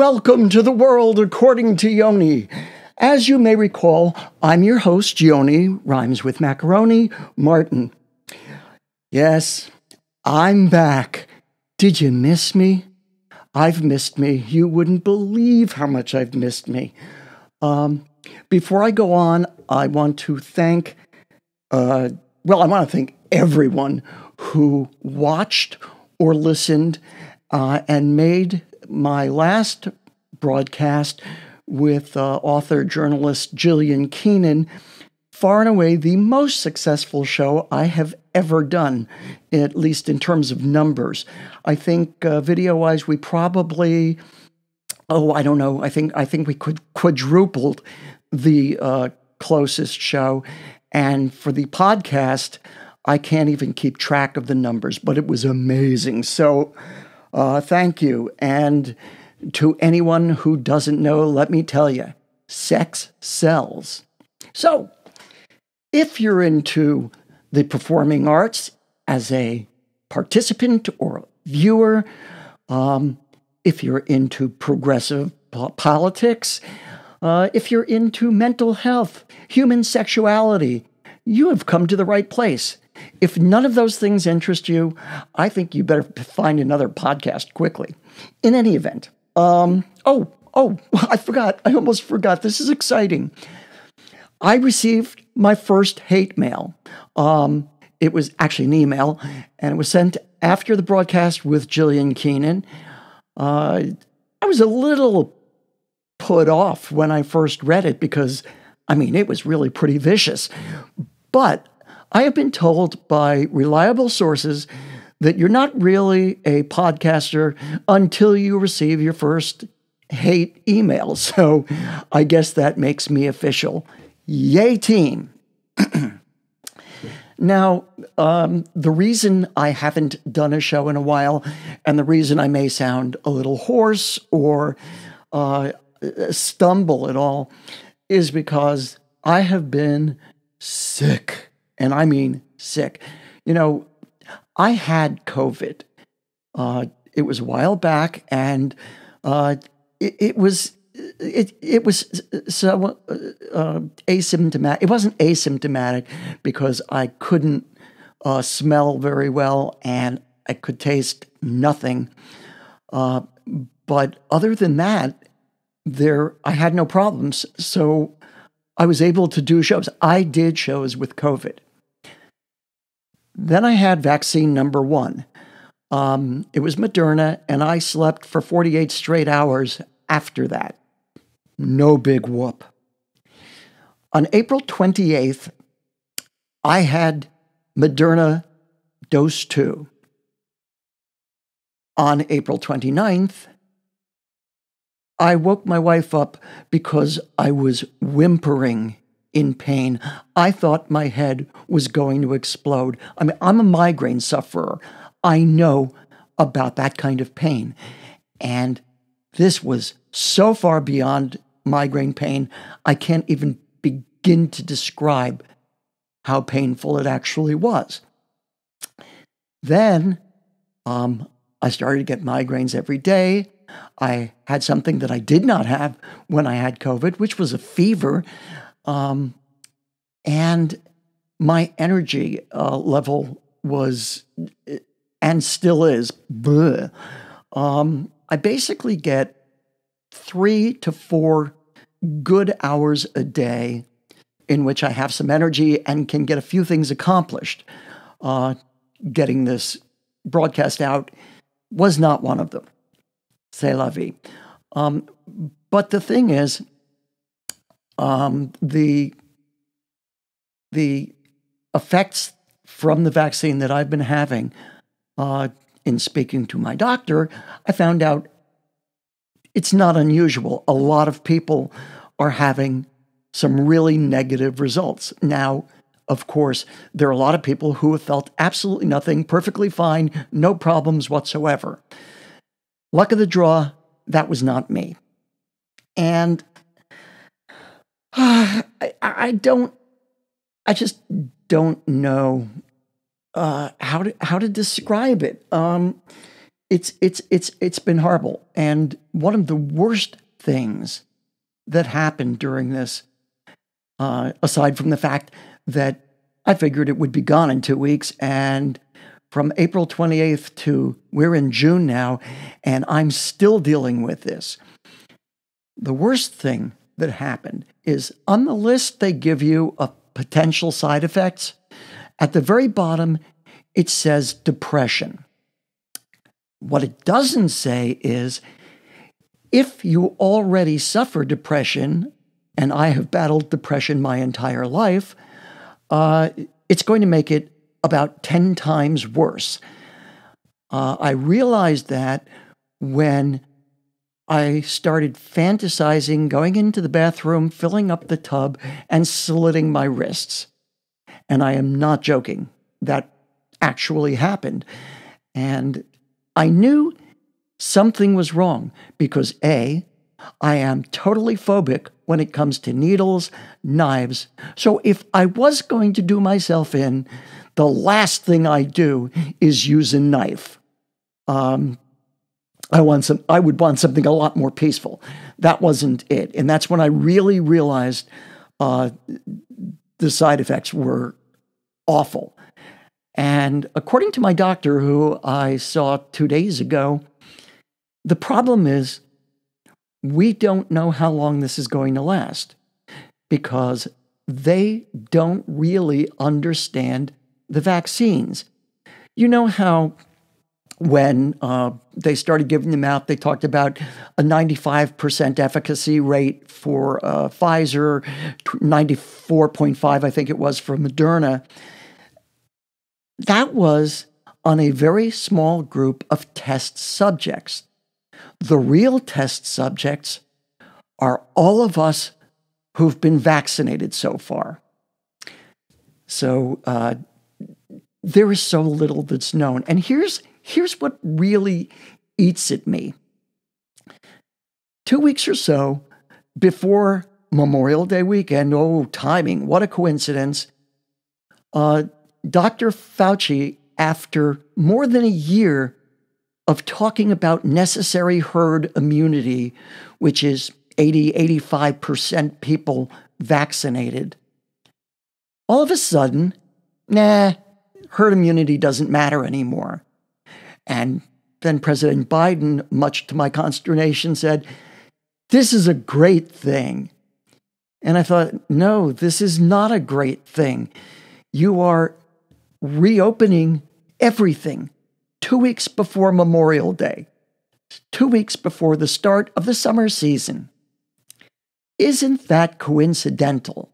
welcome to the world according to Yoni. As you may recall, I'm your host, Yoni, rhymes with macaroni, Martin. Yes, I'm back. Did you miss me? I've missed me. You wouldn't believe how much I've missed me. Before I go on, I want to thank, everyone who watched or listened and made my last broadcast with author-journalist Jillian Keenan far and away the most successful show I have ever done, at least in terms of numbers. I think video-wise, we probably, I think we could quadrupled the closest show. And for the podcast, I can't even keep track of the numbers, but it was amazing. So thank you. And to anyone who doesn't know, let me tell you, sex sells. So if you're into the performing arts as a participant or viewer, if you're into progressive politics, if you're into mental health, human sexuality, you have come to the right place. If none of those things interest you, I think you better find another podcast quickly. In any event, I almost forgot. This is exciting. I received my first hate mail. It was actually an email, and it was sent after the broadcast with Jillian Keenan. I was a little put off when I first read it because, it was really pretty vicious. But I have been told by reliable sources that you're not really a podcaster until you receive your first hate email. So I guess that makes me official. Yay, team. Now, the reason I haven't done a show in a while, and the reason I may sound a little hoarse or stumble at all, is because I have been sick. And I mean sick. I had COVID. It was a while back, and it was so asymptomatic. It wasn't asymptomatic because I couldn't smell very well and I could taste nothing. But other than that, I had no problems. So I was able to do shows. I did shows with COVID. Then I had vaccine number 1. It was Moderna, and I slept for 48 straight hours after that. No big whoop. On April 28th, I had Moderna dose 2. On April 29th, I woke my wife up because I was whimpering in pain. I thought my head was going to explode. I'm a migraine sufferer. I know about that kind of pain. And this was so far beyond migraine pain, I can't even begin to describe how painful it actually was. Then I started to get migraines every day. I had something that I did not have when I had COVID, which was a fever. And my energy level was, and still is, bleh. I basically get 3 to 4 good hours a day in which I have some energy and can get a few things accomplished. Getting this broadcast out was not one of them. C'est la vie. But the thing is, the effects from the vaccine that I've been having, in speaking to my doctor, I found out it's not unusual. A lot of people are having some really negative results. Now, of course, there are a lot of people who have felt absolutely nothing, perfectly fine, no problems whatsoever. Luck of the draw, that was not me. And I just don't know how to describe it. it's been horrible. And one of the worst things that happened during this, aside from the fact that I figured it would be gone in 2 weeks, and from April 28th to we're in June now, and I'm still dealing with this. The worst thing that happened is on the list they give you of potential side effects, at the very bottom, it says depression. What it doesn't say is, if you already suffer depression, and I have battled depression my entire life, it's going to make it about 10 times worse. I realized that when I started fantasizing, going into the bathroom, filling up the tub, and slitting my wrists. And I am not joking. That actually happened. And I knew something was wrong because A, I am totally phobic when it comes to needles, knives. So if I was going to do myself in, the last thing I do is use a knife. I would want something a lot more peaceful. That wasn't it. And that's when I really realized the side effects were awful. And according to my doctor, who I saw 2 days ago, the problem is we don't know how long this is going to last because they don't really understand the vaccines. You know how when they started giving them out, they talked about a 95% efficacy rate for Pfizer, 94.5, I think it was, for Moderna. That was on a very small group of test subjects. The real test subjects are all of us who've been vaccinated so far. So there is so little that's known. And here's what really eats at me. 2 weeks or so before Memorial Day weekend, oh, timing, what a coincidence, Dr. Fauci, after more than a year of talking about necessary herd immunity, which is 85% people vaccinated, all of a sudden, herd immunity doesn't matter anymore. And then President Biden, much to my consternation, said, this is a great thing. And I thought, no, this is not a great thing. You are reopening everything 2 weeks before Memorial Day, 2 weeks before the start of the summer season. Isn't that coincidental?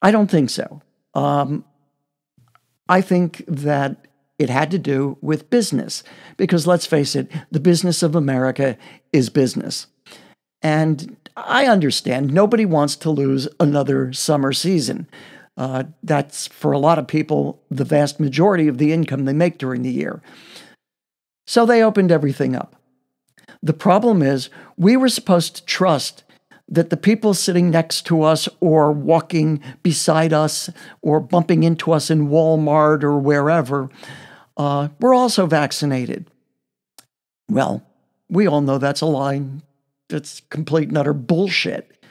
I don't think so. I think that it had to do with business, because let's face it, the business of America is business. And I understand nobody wants to lose another summer season. That's, for a lot of people, the vast majority of the income they make during the year. So they opened everything up. The problem is, we were supposed to trust that the people sitting next to us or walking beside us or bumping into us in Walmart or wherever were also vaccinated. Well, we all know that's a lie. That's complete and utter bullshit.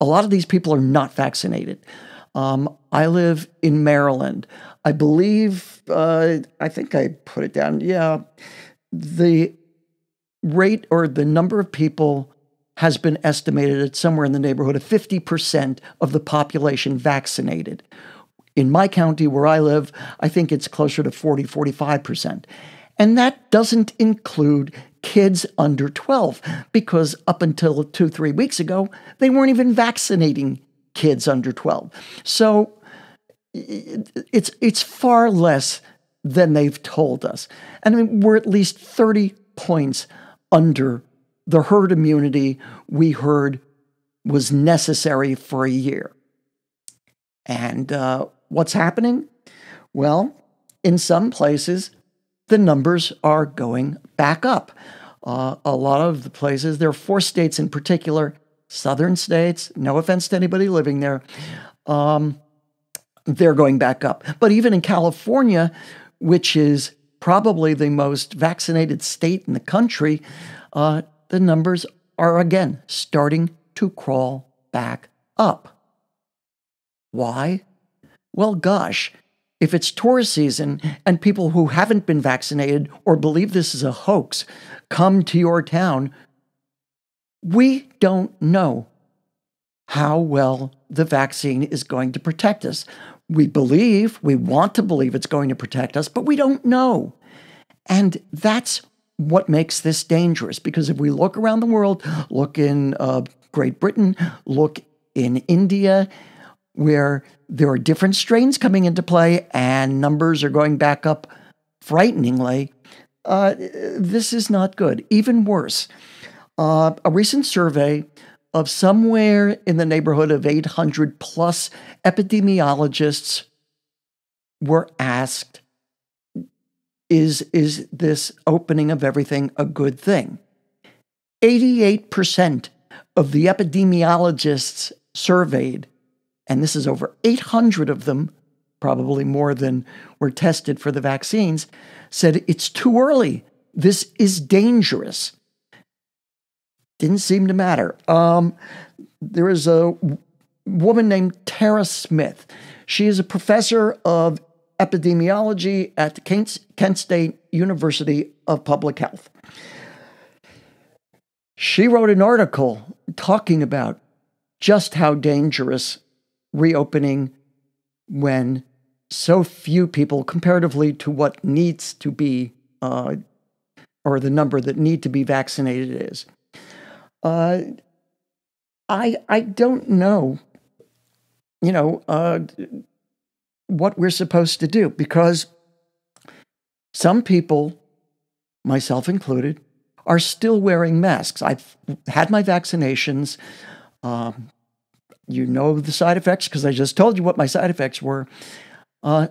A lot of these people are not vaccinated. I live in Maryland. I believe, I think I put it down. Yeah, the rate or the number of people has been estimated at somewhere in the neighborhood of 50% of the population vaccinated. In my county where I live, I think it's closer to 45%. And that doesn't include kids under 12, because up until 2-3 weeks ago, they weren't even vaccinating kids under 12. So it's far less than they've told us. And I mean, we're at least 30 points under the herd immunity we heard was necessary for a year. And what's happening? Well, in some places, the numbers are going back up. A lot of the places, there are 4 states in particular, southern states, no offense to anybody living there, they're going back up. But even in California, which is probably the most vaccinated state in the country, the numbers are again starting to crawl back up. Why? Well, gosh, if it's tourist season and people who haven't been vaccinated or believe this is a hoax come to your town, we don't know how well the vaccine is going to protect us. We want to believe it's going to protect us, but we don't know. And that's what makes this dangerous, because if we look around the world, look in Great Britain, look in India, where there are different strains coming into play and numbers are going back up frighteningly, this is not good. Even worse, a recent survey of somewhere in the neighborhood of 800 plus epidemiologists were asked, is this opening of everything a good thing? 88% of the epidemiologists surveyed, and this is over 800 of them, probably more than were tested for the vaccines, said it's too early. This is dangerous. Didn't seem to matter. There is a woman named Tara Smith. She is a professor of epidemiology at the Kent State University of Public Health. She wrote an article talking about just how dangerous reopening when so few people, comparatively to what needs to be, or the number that need to be vaccinated is. I don't know, what we're supposed to do, because some people, myself included, are still wearing masks. I've had my vaccinations. You know the side effects because I just told you what my side effects were.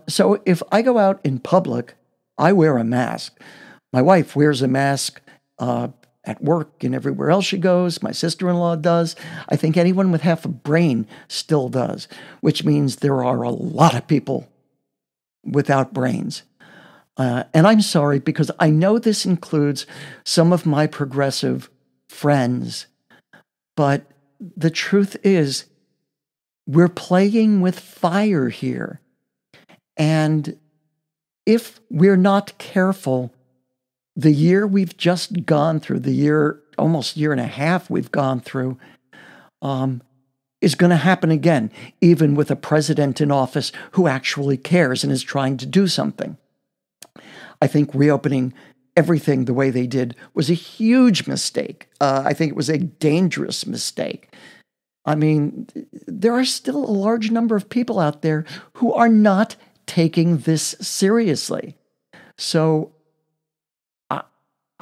So if I go out in public, I wear a mask. My wife wears a mask at work and everywhere else she goes. My sister-in-law does. I think anyone with half a brain still does, which means there are a lot of people without brains. And I'm sorry, because I know this includes some of my progressive friends, but the truth is we're playing with fire here. And if we're not careful, the year we've just gone through, almost year and a half we've gone through, is going to happen again, even with a president in office who actually cares and is trying to do something. I think reopening everything the way they did was a huge mistake. I think it was a dangerous mistake. I mean, there are still a large number of people out there who are not taking this seriously. So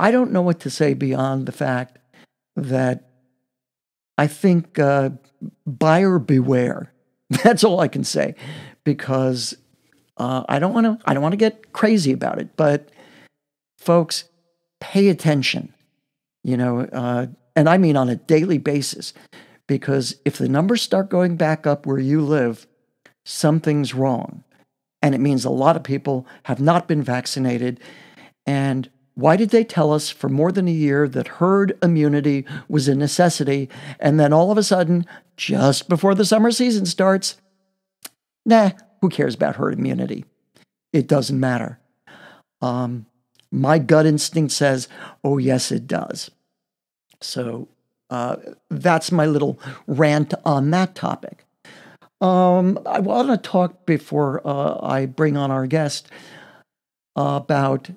I don't know what to say beyond the fact that I think buyer beware. That's all I can say, because I don't want to get crazy about it. But folks, pay attention. And I mean on a daily basis, because if the numbers start going back up where you live, something's wrong, and it means a lot of people have not been vaccinated. And why did they tell us for more than a year that herd immunity was a necessity? And then all of a sudden, just before the summer season starts, who cares about herd immunity? It doesn't matter. My gut instinct says, oh, yes, it does. So that's my little rant on that topic. I want to talk before I bring on our guest about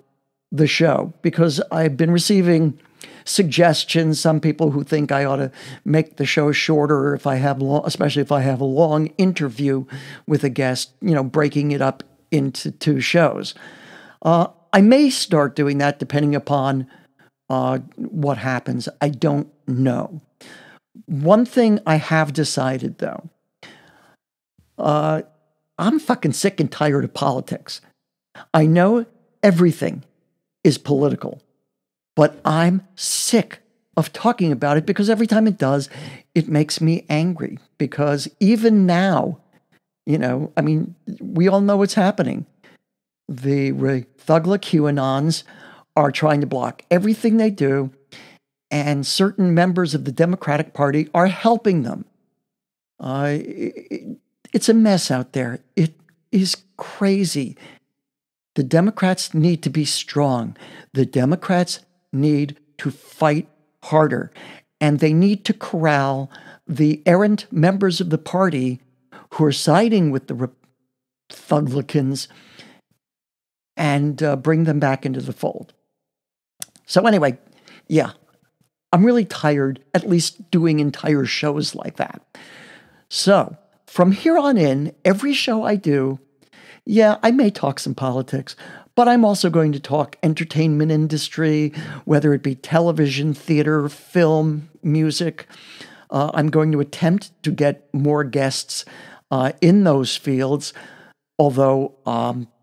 the show, because I've been receiving suggestions. Some people who think I ought to make the show shorter if I have especially if I have a long interview with a guest, breaking it up into 2 shows. I may start doing that depending upon what happens. I don't know. One thing I have decided, though, I'm fucking sick and tired of politics. I know everything is political, but I'm sick of talking about it, because every time it does, it makes me angry. Because even now, we all know what's happening. the Thugla QAnons are trying to block everything they do, and certain members of the Democratic Party are helping them. It's a mess out there. It is crazy. The Democrats need to be strong. The Democrats need to fight harder, and they need to corral the errant members of the party who are siding with the Thuglicans and bring them back into the fold. So anyway, yeah, I'm really tired, at least doing entire shows like that. So from here on in, every show I do, yeah, I may talk some politics, but I'm also going to talk entertainment industry, whether it be television, theater, film, music. I'm going to attempt to get more guests in those fields, although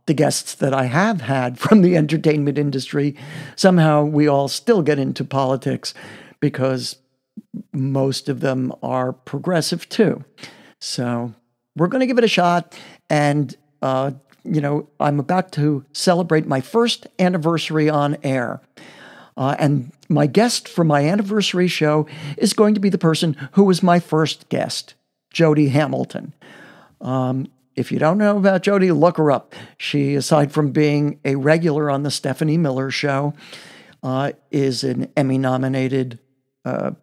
the guests that I have had from the entertainment industry, somehow we all still get into politics because most of them are progressive too. So we're going to give it a shot. And, I'm about to celebrate my first anniversary on air. And my guest for my anniversary show is going to be the person who was my first guest, Jody Hamilton. If you don't know about Jody, look her up. She, aside from being a regular on the Stephanie Miller Show, is an Emmy-nominated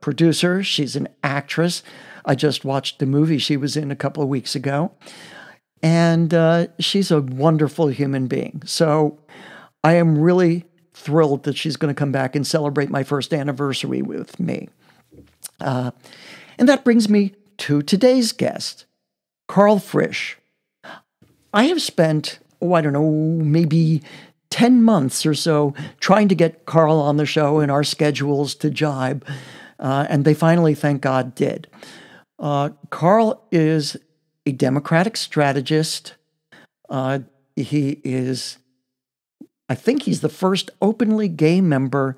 producer. She's an actress. I just watched the movie she was in a couple of weeks ago. And she's a wonderful human being. So I am really thrilled that she's going to come back and celebrate my first anniversary with me. And that brings me to today's guest, Karl Frisch. I have spent, maybe 10 months or so trying to get Karl on the show and our schedules to jibe, and they finally, thank God, did. Karl is a Democratic strategist. He is, I think he's the first openly gay member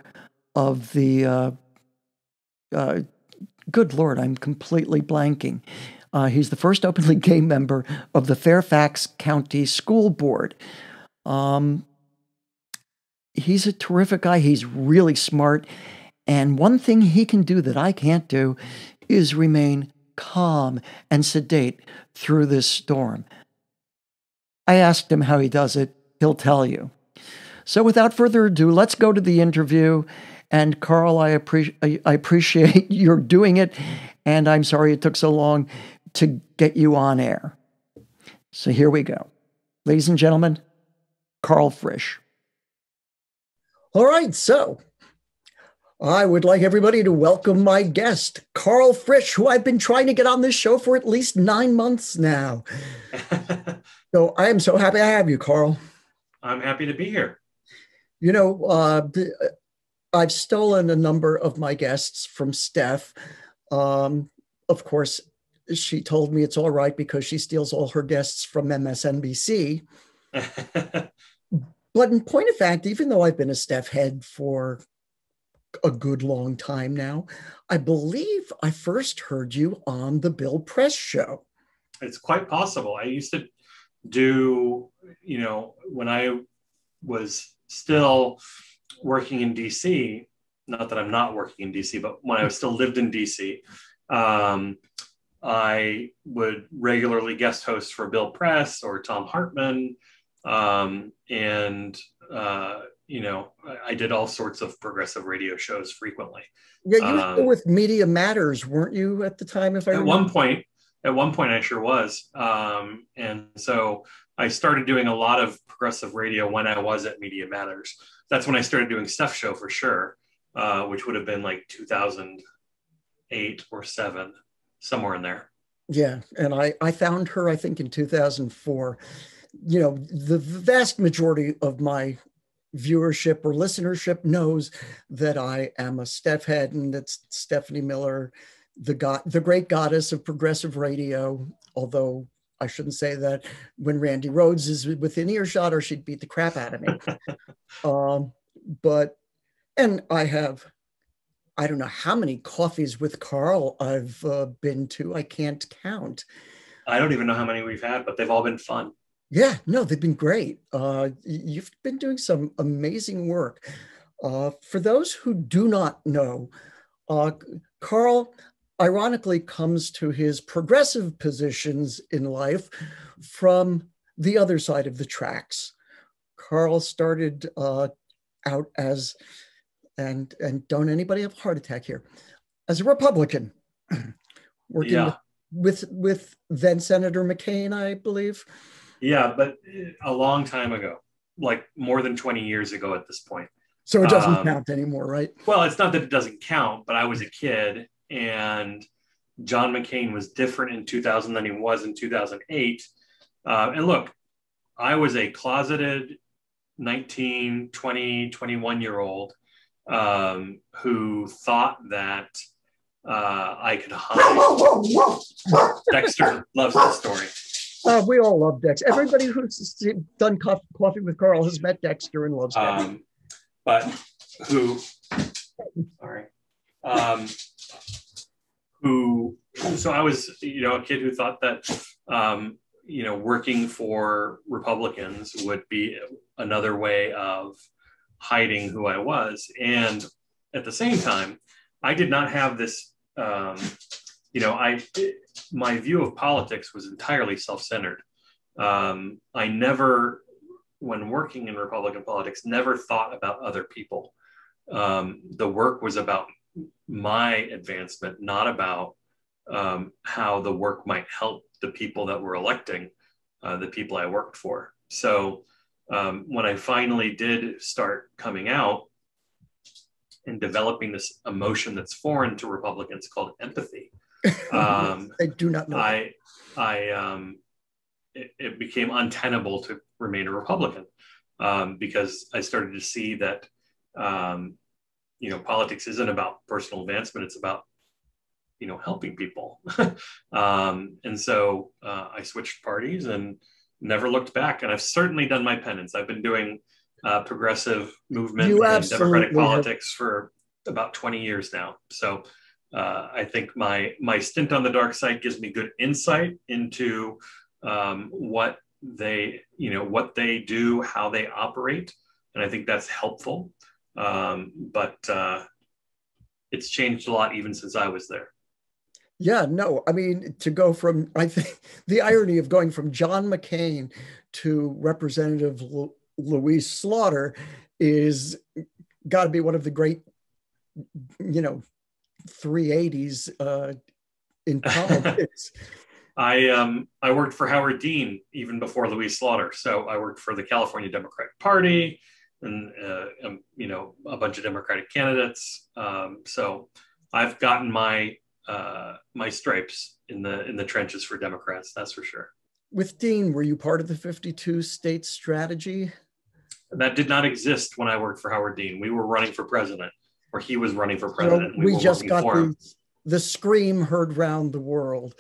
of the, good Lord, I'm completely blanking. He's the first openly gay member of the Fairfax County School Board. He's a terrific guy. He's really smart. And one thing he can do that I can't do is remain calm and sedate through this storm. I asked him how he does it. He'll tell you. So without further ado, let's go to the interview. And Karl, I appreciate your doing it. And I'm sorry it took so long to get you on air. So here we go. Ladies and gentlemen, Karl Frisch. All right, so I would like everybody to welcome my guest, Karl Frisch, who I've been trying to get on this show for at least 9 months now. So I am so happy to have you, Karl. I'm happy to be here. I've stolen a number of my guests from Steph. Of course, she told me it's all right because she steals all her guests from MSNBC. But in point of fact, even though I've been a Steph head for a good long time now, I believe I first heard you on the Bill Press show. It's quite possible. I used to do, when I was still working in DC, not that I'm not working in DC, but when I still lived in DC, I would regularly guest host for Bill Press or Tom Hartman. I did all sorts of progressive radio shows frequently. Yeah, you were with Media Matters, weren't you, at the time? If I remember? At one point, I sure was. And so I started doing a lot of progressive radio when I was at Media Matters. That's when I started doing Steph Show for sure, which would have been like 2008 or 7, somewhere in there. Yeah, and I found her, I think, in 2004. The vast majority of my viewership or listenership knows that I am a Steph head, and that's Stephanie Miller, the great goddess of progressive radio, although I shouldn't say that when Randy Rhoads is within earshot or she'd beat the crap out of me. And I don't know how many coffees with Karl I've been to. I can't count. I don't even know how many we've had, but they've all been fun. Yeah, no, they've been great. You've been doing some amazing work. For those who do not know, uh, Karl ironically comes to his progressive positions in life from the other side of the tracks. Karl started out as, and don't anybody have a heart attack here, as a Republican, working Yeah. with then Senator McCain, I believe. Yeah, but a long time ago, like more than 20 years ago at this point. So it doesn't Um, count anymore, right? well, it's not that it doesn't count, but I was a kid and John McCain was different in 2000 than he was in 2008. And look, I was a closeted 19, 20, 21-year old who thought that I could hide. Dexter loves the story. We all love Dexter. Everybody who's done coffee with Karl has met Dexter and loves Dexter. But who, sorry, so I was, a kid who thought that, working for Republicans would be another way of hiding who I was. And at the same time, I did not have this, my view of politics was entirely self-centered. I never, when working in Republican politics, never thought about other people. The work was about my advancement, not about how the work might help the people that were electing the people I worked for. So when I finally did start coming out and developing this emotion that's foreign to Republicans called empathy, I do not know. It became untenable to remain a Republican because I started to see that politics isn't about personal advancement; it's about helping people. And so I switched parties and never looked back. And I've certainly done my penance. I've been doing progressive movement and democratic politics for about 20 years now. So I think my stint on the dark side gives me good insight into what they do, how they operate. And I think that's helpful. But it's changed a lot even since I was there. Yeah, no, I mean, to go from, I think the irony of going from John McCain to Representative Louise Slaughter is got to be one of the great, 380s in politics. I worked for Howard Dean even before Louise Slaughter. So I worked for the California Democratic Party and, a bunch of Democratic candidates. So I've gotten my stripes in the trenches for Democrats, that's for sure. With Dean, were you part of the 52 state strategy? That did not exist when I worked for Howard Dean. We were running for president, or he was running for president. So we just got the scream heard round the world.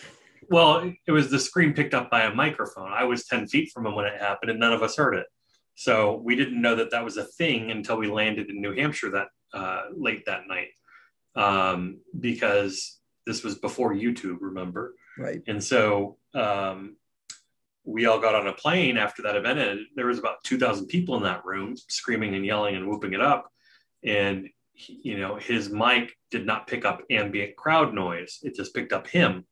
Well, it was the scream picked up by a microphone. I was 10 feet from him when it happened, and none of us heard it. So we didn't know that was a thing until we landed in New Hampshire that late that night, because this was before YouTube, remember? Right. And so we all got on a plane after that event, and there was about 2,000 people in that room screaming and yelling and whooping it up. And, his mic did not pick up ambient crowd noise. It just picked up him.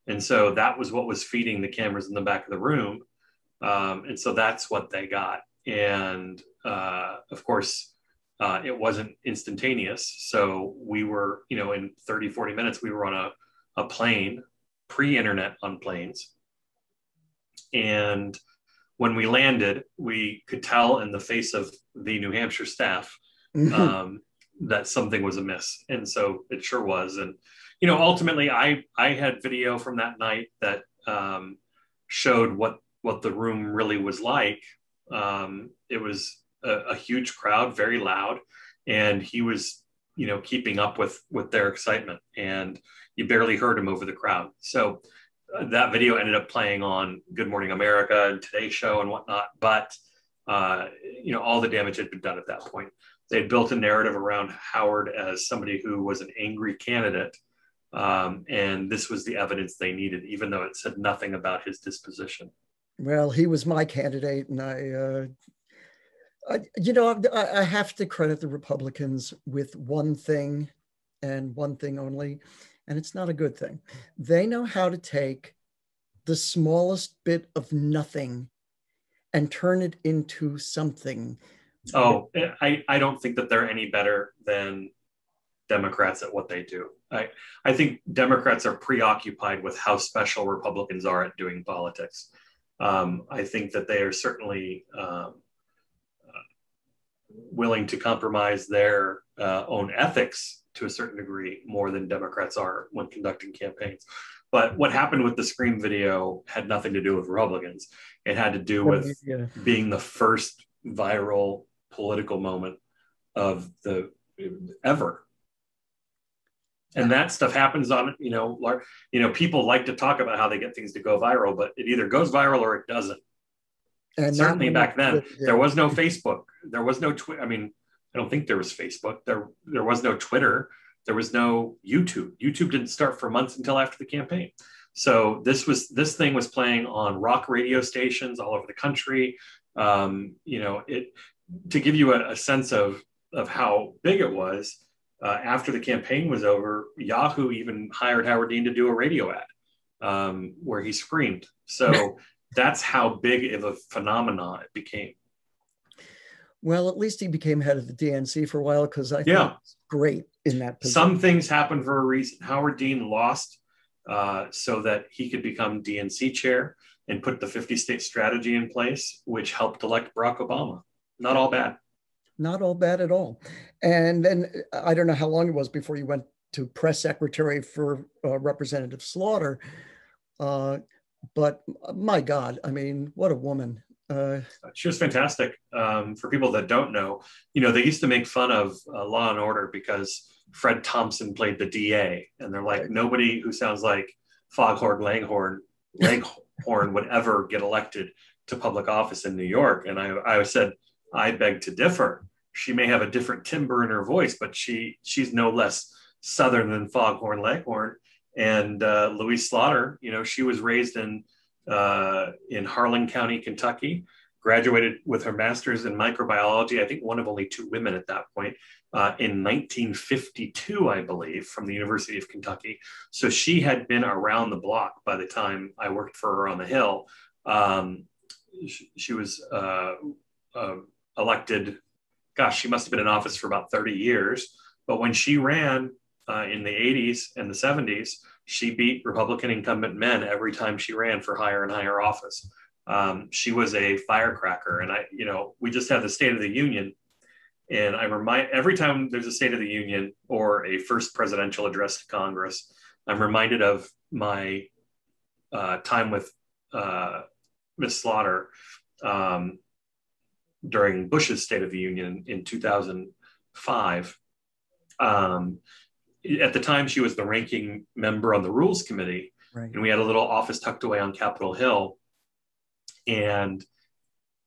And so that was what was feeding the cameras in the back of the room. And so that's what they got. And of course, it wasn't instantaneous. So we were, in 30, 40 minutes, we were on a plane, pre-internet on planes. And when we landed, we could tell in the face of the New Hampshire staff that something was amiss. And so it sure was. And, ultimately I had video from that night that showed what the room really was like. It was a huge crowd, very loud, and he was, keeping up with their excitement, and you barely heard him over the crowd. So that video ended up playing on Good Morning America and Today Show and whatnot. But, all the damage had been done at that point. They had built a narrative around Howard as somebody who was an angry candidate. And this was the evidence they needed, even though it said nothing about his disposition. Well, he was my candidate, and I have to credit the Republicans with one thing and one thing only, and it's not a good thing. They know how to take the smallest bit of nothing and turn it into something. Oh, I don't think that they're any better than Democrats at what they do. I think Democrats are preoccupied with how special Republicans are at doing politics. I think that they are certainly willing to compromise their own ethics to a certain degree more than Democrats are when conducting campaigns. But what happened with the Scream video had nothing to do with Republicans. It had to do with being the first viral political moment of the ever. And that stuff happens on, people like to talk about how they get things to go viral, but it either goes viral or it doesn't. And certainly back then, there was no Facebook. There was no Twitter. I mean, I don't think there was Facebook. There was no Twitter. There was no YouTube. YouTube didn't start for months until after the campaign. So this thing was playing on rock radio stations all over the country. To give you a sense of how big it was, after the campaign was over, Yahoo even hired Howard Dean to do a radio ad where he screamed. So that's how big of a phenomenon it became. Well, at least he became head of the DNC for a while, because I think it's great in that position. Some things happen for a reason. Howard Dean lost so that he could become DNC chair and put the 50-state strategy in place, which helped elect Barack Obama. Not all bad. Not all bad at all. And then I don't know how long it was before you went to press secretary for Representative Slaughter. But my God, I mean, what a woman. She was fantastic. For people that don't know, they used to make fun of Law and Order because Fred Thompson played the DA. And they're like, nobody who sounds like Foghorn Leghorn would ever get elected to public office in New York. And I said, I beg to differ. She may have a different timbre in her voice, but she's no less Southern than Foghorn Leghorn. And Louise Slaughter, she was raised in Harlan County, Kentucky, graduated with her master's in microbiology. I think one of only two women at that point in 1952, I believe, from the University of Kentucky. So she had been around the block by the time I worked for her on the Hill. She was elected. Gosh, she must have been in office for about 30 years. But when she ran in the 80s and the 70s, she beat Republican incumbent men every time she ran for higher and higher office. She was a firecracker. And we just had the State of the Union. And every time there's a State of the Union or a first presidential address to Congress, I'm reminded of my time with Miss Slaughter during Bush's State of the Union in 2005. At the time, she was the ranking member on the Rules Committee, and we had a little office tucked away on Capitol Hill. And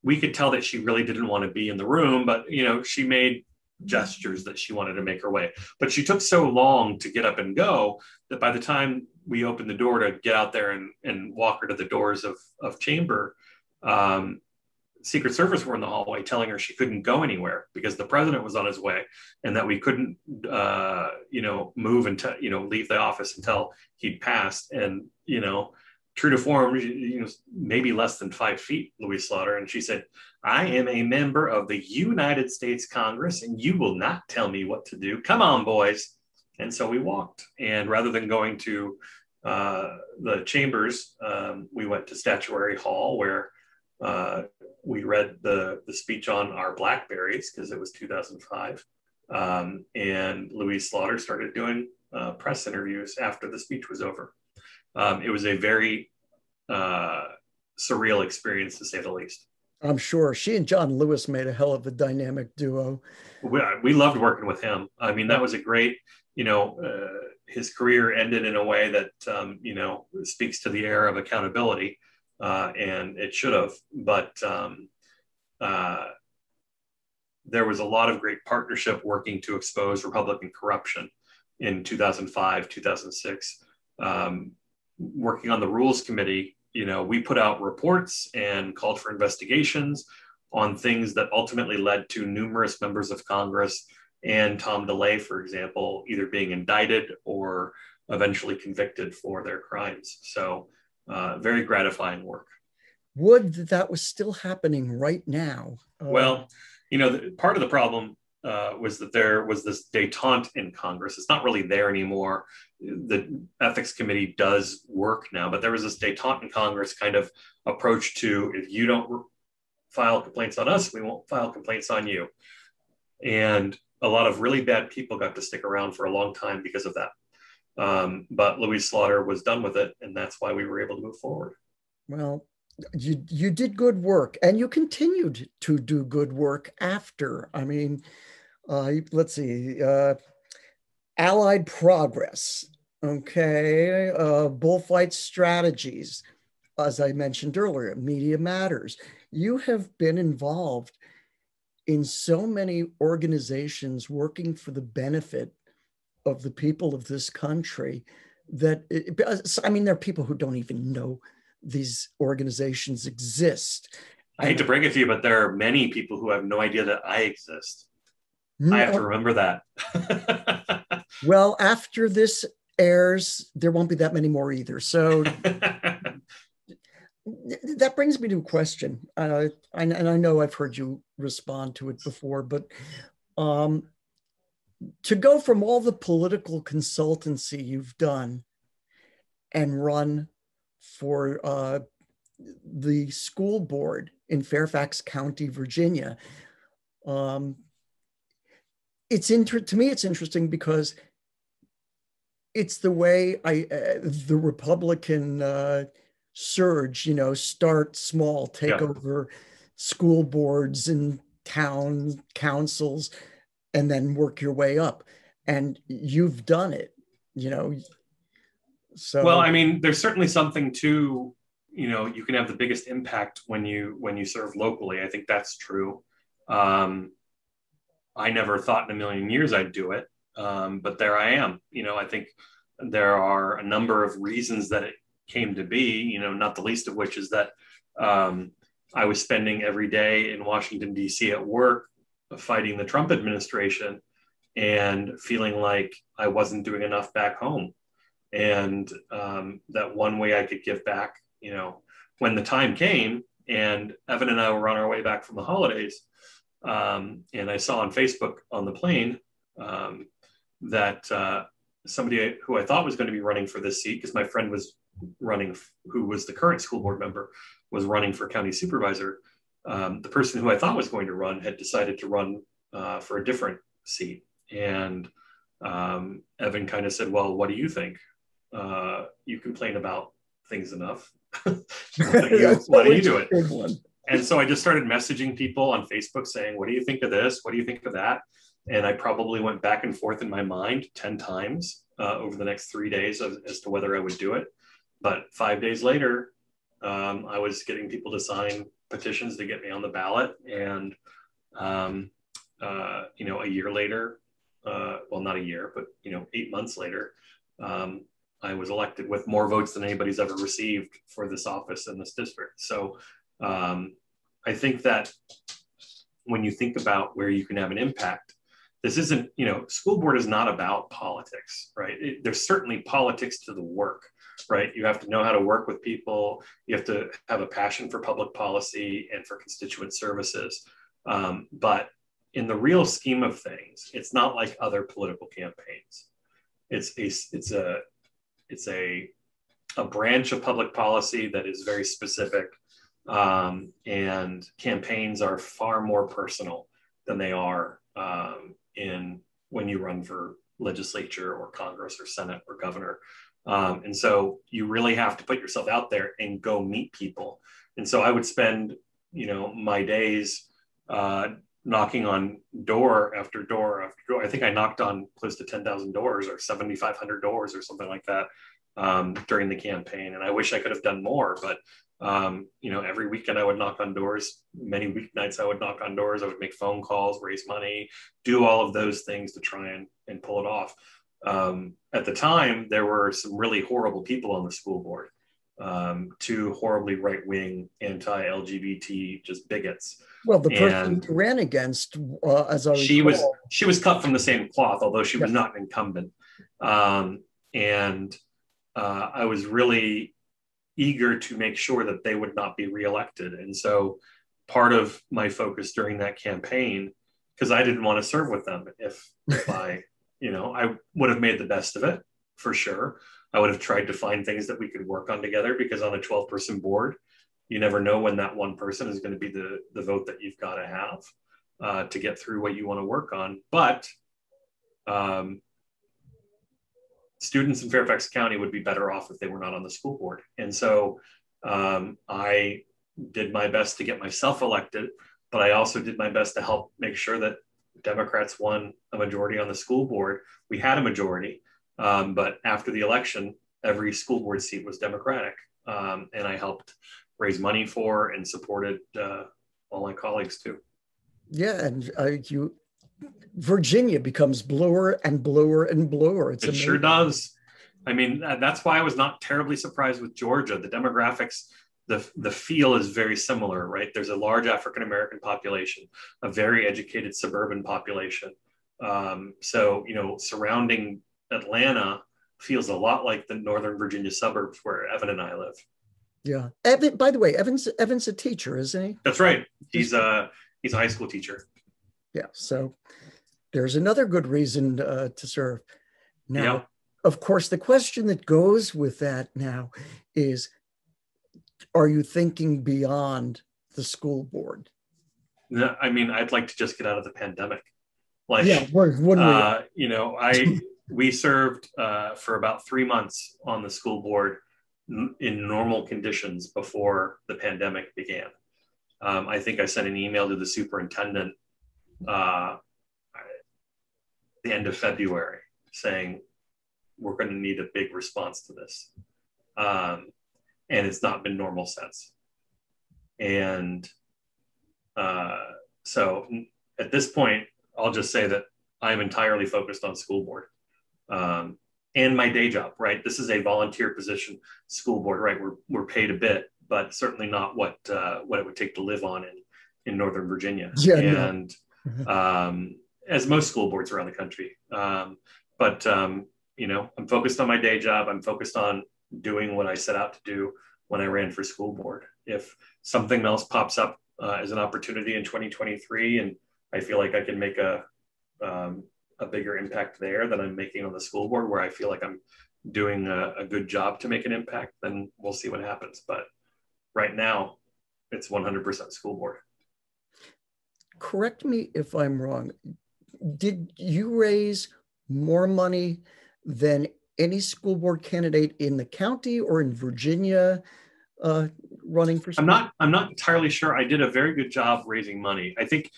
we could tell that she really didn't want to be in the room, but she made gestures that she wanted to make her way. But she took so long to get up and go that by the time we opened the door to get out there and walk her to the doors of chamber, Secret Service were in the hallway telling her she couldn't go anywhere because the president was on his way, and that we couldn't, move until, leave the office until he'd passed. And, true to form, maybe less than 5 feet, Louise Slaughter. And she said, I am a member of the United States Congress, and you will not tell me what to do. Come on, boys. And so we walked. And rather than going to the chambers, we went to Statuary Hall, where we read the speech on our Blackberries because it was 2005. And Louise Slaughter started doing press interviews after the speech was over. It was a very surreal experience, to say the least. I'm sure she and John Lewis made a hell of a dynamic duo. We loved working with him. I mean, that was a great, his career ended in a way that, speaks to the era of accountability. And it should have, but there was a lot of great partnership working to expose Republican corruption in 2005, 2006. Working on the Rules Committee we put out reports and called for investigations on things that ultimately led to numerous members of Congress and Tom DeLay, for example, either being indicted or eventually convicted for their crimes. So very gratifying work. Would that was still happening right now? Well, part of the problem was that there was this detente in Congress. It's not really there anymore. The ethics committee does work now, but there was this detente in Congress kind of approach to, if you don't file complaints on us, we won't file complaints on you. And a lot of really bad people got to stick around for a long time because of that. But Louise Slaughter was done with it, and that's why we were able to move forward. Well, you did good work, and you continued to do good work after. I mean, let's see, Allied Progress, okay, Bullfight Strategies, as I mentioned earlier, Media Matters. You have been involved in so many organizations working for the benefit of the people of this country that, there are people who don't even know these organizations exist. I hate to break it to you, but there are many people who have no idea that I exist. I have to remember that. Well, after this airs, there won't be that many more either. So that brings me to a question. And I know I've heard you respond to it before, but to go from all the political consultancy you've done and run for the school board in Fairfax County, Virginia, to me, it's interesting because it's the way the Republican surge, start small, take over school boards and town councils, and then work your way up. And you've done it, So, well, there's certainly something to, you can have the biggest impact when you serve locally. I think that's true. I never thought in a million years I'd do it, but there I am. I think there are a number of reasons that it came to be, not the least of which is that I was spending every day in Washington, D.C. at work fighting the Trump administration and feeling like I wasn't doing enough back home. And that one way I could give back, when the time came, and Evan and I were on our way back from the holidays, and I saw on Facebook on the plane that somebody who I thought was going to be running for this seat, because my friend was running, who was the current school board member, was running for county supervisor. The person who I thought was going to run had decided to run for a different seat. And Evan kind of said, well, what do you think? You complain about things enough. Why don't you do it? And so I just started messaging people on Facebook saying, what do you think of this? What do you think of that? And I probably went back and forth in my mind 10 times over the next 3 days as to whether I would do it. But 5 days later, I was getting people to sign petitions to get me on the ballot. And, a year later, well, not a year, but, 8 months later, I was elected with more votes than anybody's ever received for this office in this district. So I think that when you think about where you can have an impact, this isn't, school board is not about politics, right? There's certainly politics to the work, right? You have to know how to work with people. You have to have a passion for public policy and for constituent services. But in the real scheme of things, it's not like other political campaigns. It's a branch of public policy that is very specific, and campaigns are far more personal than they are when you run for legislature or Congress or Senate or governor. And so you really have to put yourself out there and go meet people. And so I would spend, my days knocking on door after door after door. I think I knocked on close to 10,000 doors or 7,500 doors or something like that during the campaign. And I wish I could have done more, but every weekend I would knock on doors. Many weeknights I would knock on doors. I would make phone calls, raise money, do all of those things to try and pull it off. At the time, there were some really horrible people on the school board. two horribly right-wing, anti-LGBT, just bigots. Well, the person And you ran against, as I she recall, was cut from the same cloth, although she was yes. not an incumbent. And I was really eager to make sure that they would not be reelected. And so part of my focus during that campaign, because I didn't want to serve with them if I, I would have made the best of it for sure. I would have tried to find things that we could work on together, because on a 12-person board, you never know when that one person is going to be the vote that you've got to have to get through what you want to work on. But students in Fairfax County would be better off if they were not on the school board. And so I did my best to get myself elected, but I also did my best to help make sure that Democrats won a majority on the school board. We had a majority, but after the election, every school board seat was Democratic. And I helped raise money for and supported all my colleagues too. Yeah, and Virginia becomes bluer and bluer and bluer. It sure does. I mean, that's why I was not terribly surprised with Georgia. The demographics, the feel is very similar, right? There's a large African-American population, a very educated suburban population. So, surrounding Atlanta feels a lot like the Northern Virginia suburbs where Evan and I live. Yeah. Evan, by the way, Evan's a teacher, isn't he? That's right. He's a high school teacher. Yeah. So there's another good reason to serve. Now, yeah. Of course, the question that goes with that now is, are you thinking beyond the school board? No, I mean, I'd like to just get out of the pandemic. Like, yeah, wouldn't we? We served for about 3 months on the school board in normal conditions before the pandemic began. I think I sent an email to the superintendent the end of February saying, we're going to need a big response to this. And it's not been normal since. And so at this point, I'll just say that I'm entirely focused on school board and my day job, right? This is a volunteer position, school board, right? We're paid a bit, but certainly not what it would take to live on in Northern Virginia. Yeah, and as most school boards around the country. But I'm focused on my day job. I'm focused on doing what I set out to do when I ran for school board. If something else pops up as an opportunity in 2023, and I feel like I can make a bigger impact there than I'm making on the school board, where I feel like I'm doing a good job to make an impact, then we'll see what happens. But right now, it's 100% school board. Correct me if I'm wrong. Did you raise more money than any school board candidate in the county or in Virginia running for school? I'm not entirely sure. I did a very good job raising money. I think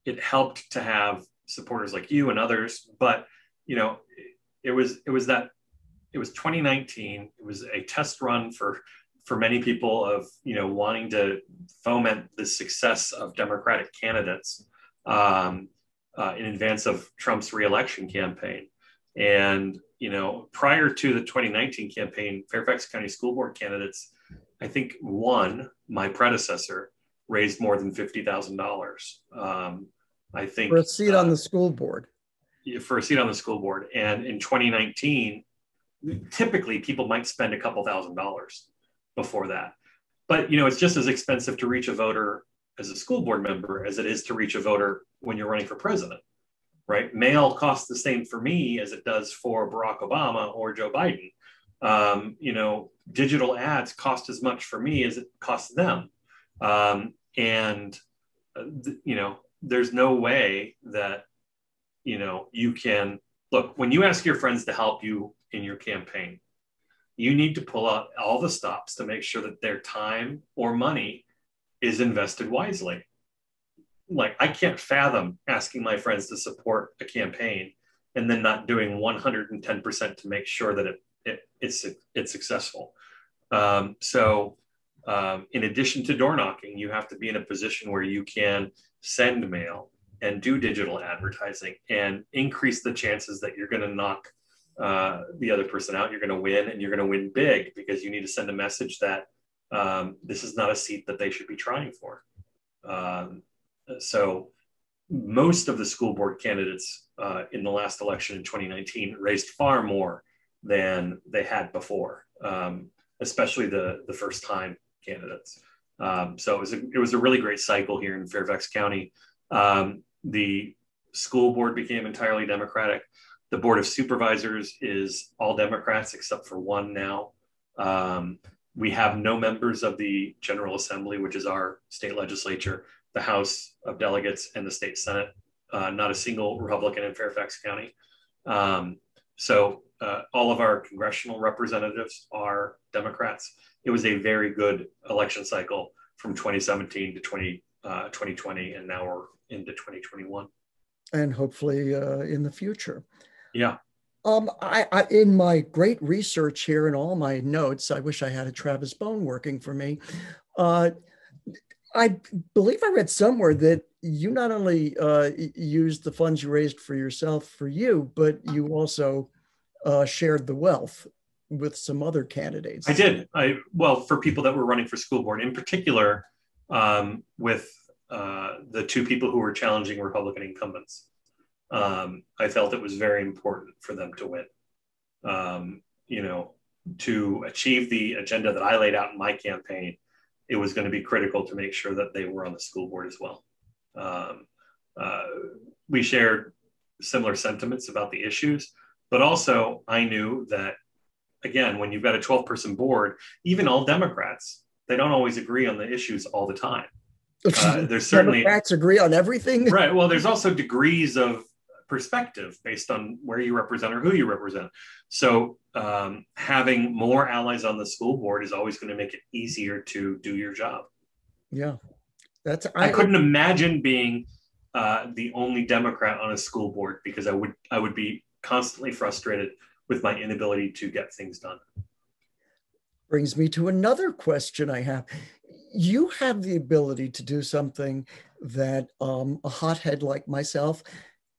it helped to have supporters like you and others, but it was 2019. It was a test run for many people of wanting to foment the success of Democratic candidates in advance of Trump's reelection campaign. And prior to the 2019 campaign, Fairfax County school board candidates, I think one, my predecessor, raised more than $50,000. I think for a seat on the school board. For a seat on the school board, and in 2019, typically people might spend a couple $1,000s before that. But it's just as expensive to reach a voter as a school board member as it is to reach a voter when you're running for president, right? Mail costs the same for me as it does for Barack Obama or Joe Biden. Digital ads cost as much for me as it costs them. There's no way that, you can look, when you ask your friends to help you in your campaign, you need to pull out all the stops to make sure that their time or money is invested wisely. Like, I can't fathom asking my friends to support a campaign and then not doing 110% to make sure that it's successful. So in addition to door knocking, you have to be in a position where you can send mail and do digital advertising and increase the chances that you're going to knock the other person out, you're going to win, and you're going to win big, because you need to send a message that this is not a seat that they should be trying for. So most of the school board candidates in the last election in 2019 raised far more than they had before, especially the first time candidates. So it was a really great cycle here in Fairfax County. The school board became entirely Democratic. The Board of Supervisors is all Democrats except for one now. We have no members of the General Assembly, which is our state legislature, the House of Delegates, and the state Senate. Not a single Republican in Fairfax County. So all of our congressional representatives are Democrats. It was a very good election cycle from 2017 to 2020, and now we're into 2021. And hopefully in the future. Yeah. I in my great research here and all my notes, I wish I had a Travis Bone working for me. I believe I read somewhere that you not only used the funds you raised for yourself for you, but you also shared the wealth with some other candidates. I did. Well, for people that were running for school board, in particular, with the two people who were challenging Republican incumbents. I felt it was very important for them to win. To achieve the agenda that I laid out in my campaign, it was going to be critical to make sure that they were on the school board as well. We shared similar sentiments about the issues, but also I knew that, again, when you've got a 12-person board, even all Democrats, they don't always agree on the issues all the time. There's certainly Democrats agree on everything. Right. Well, there's also degrees of perspective based on where you represent or who you represent. So having more allies on the school board is always going to make it easier to do your job. Yeah. I couldn't imagine being the only Democrat on a school board, because I would be constantly frustrated with my inability to get things done. Brings me to another question I have. You have the ability to do something that a hothead like myself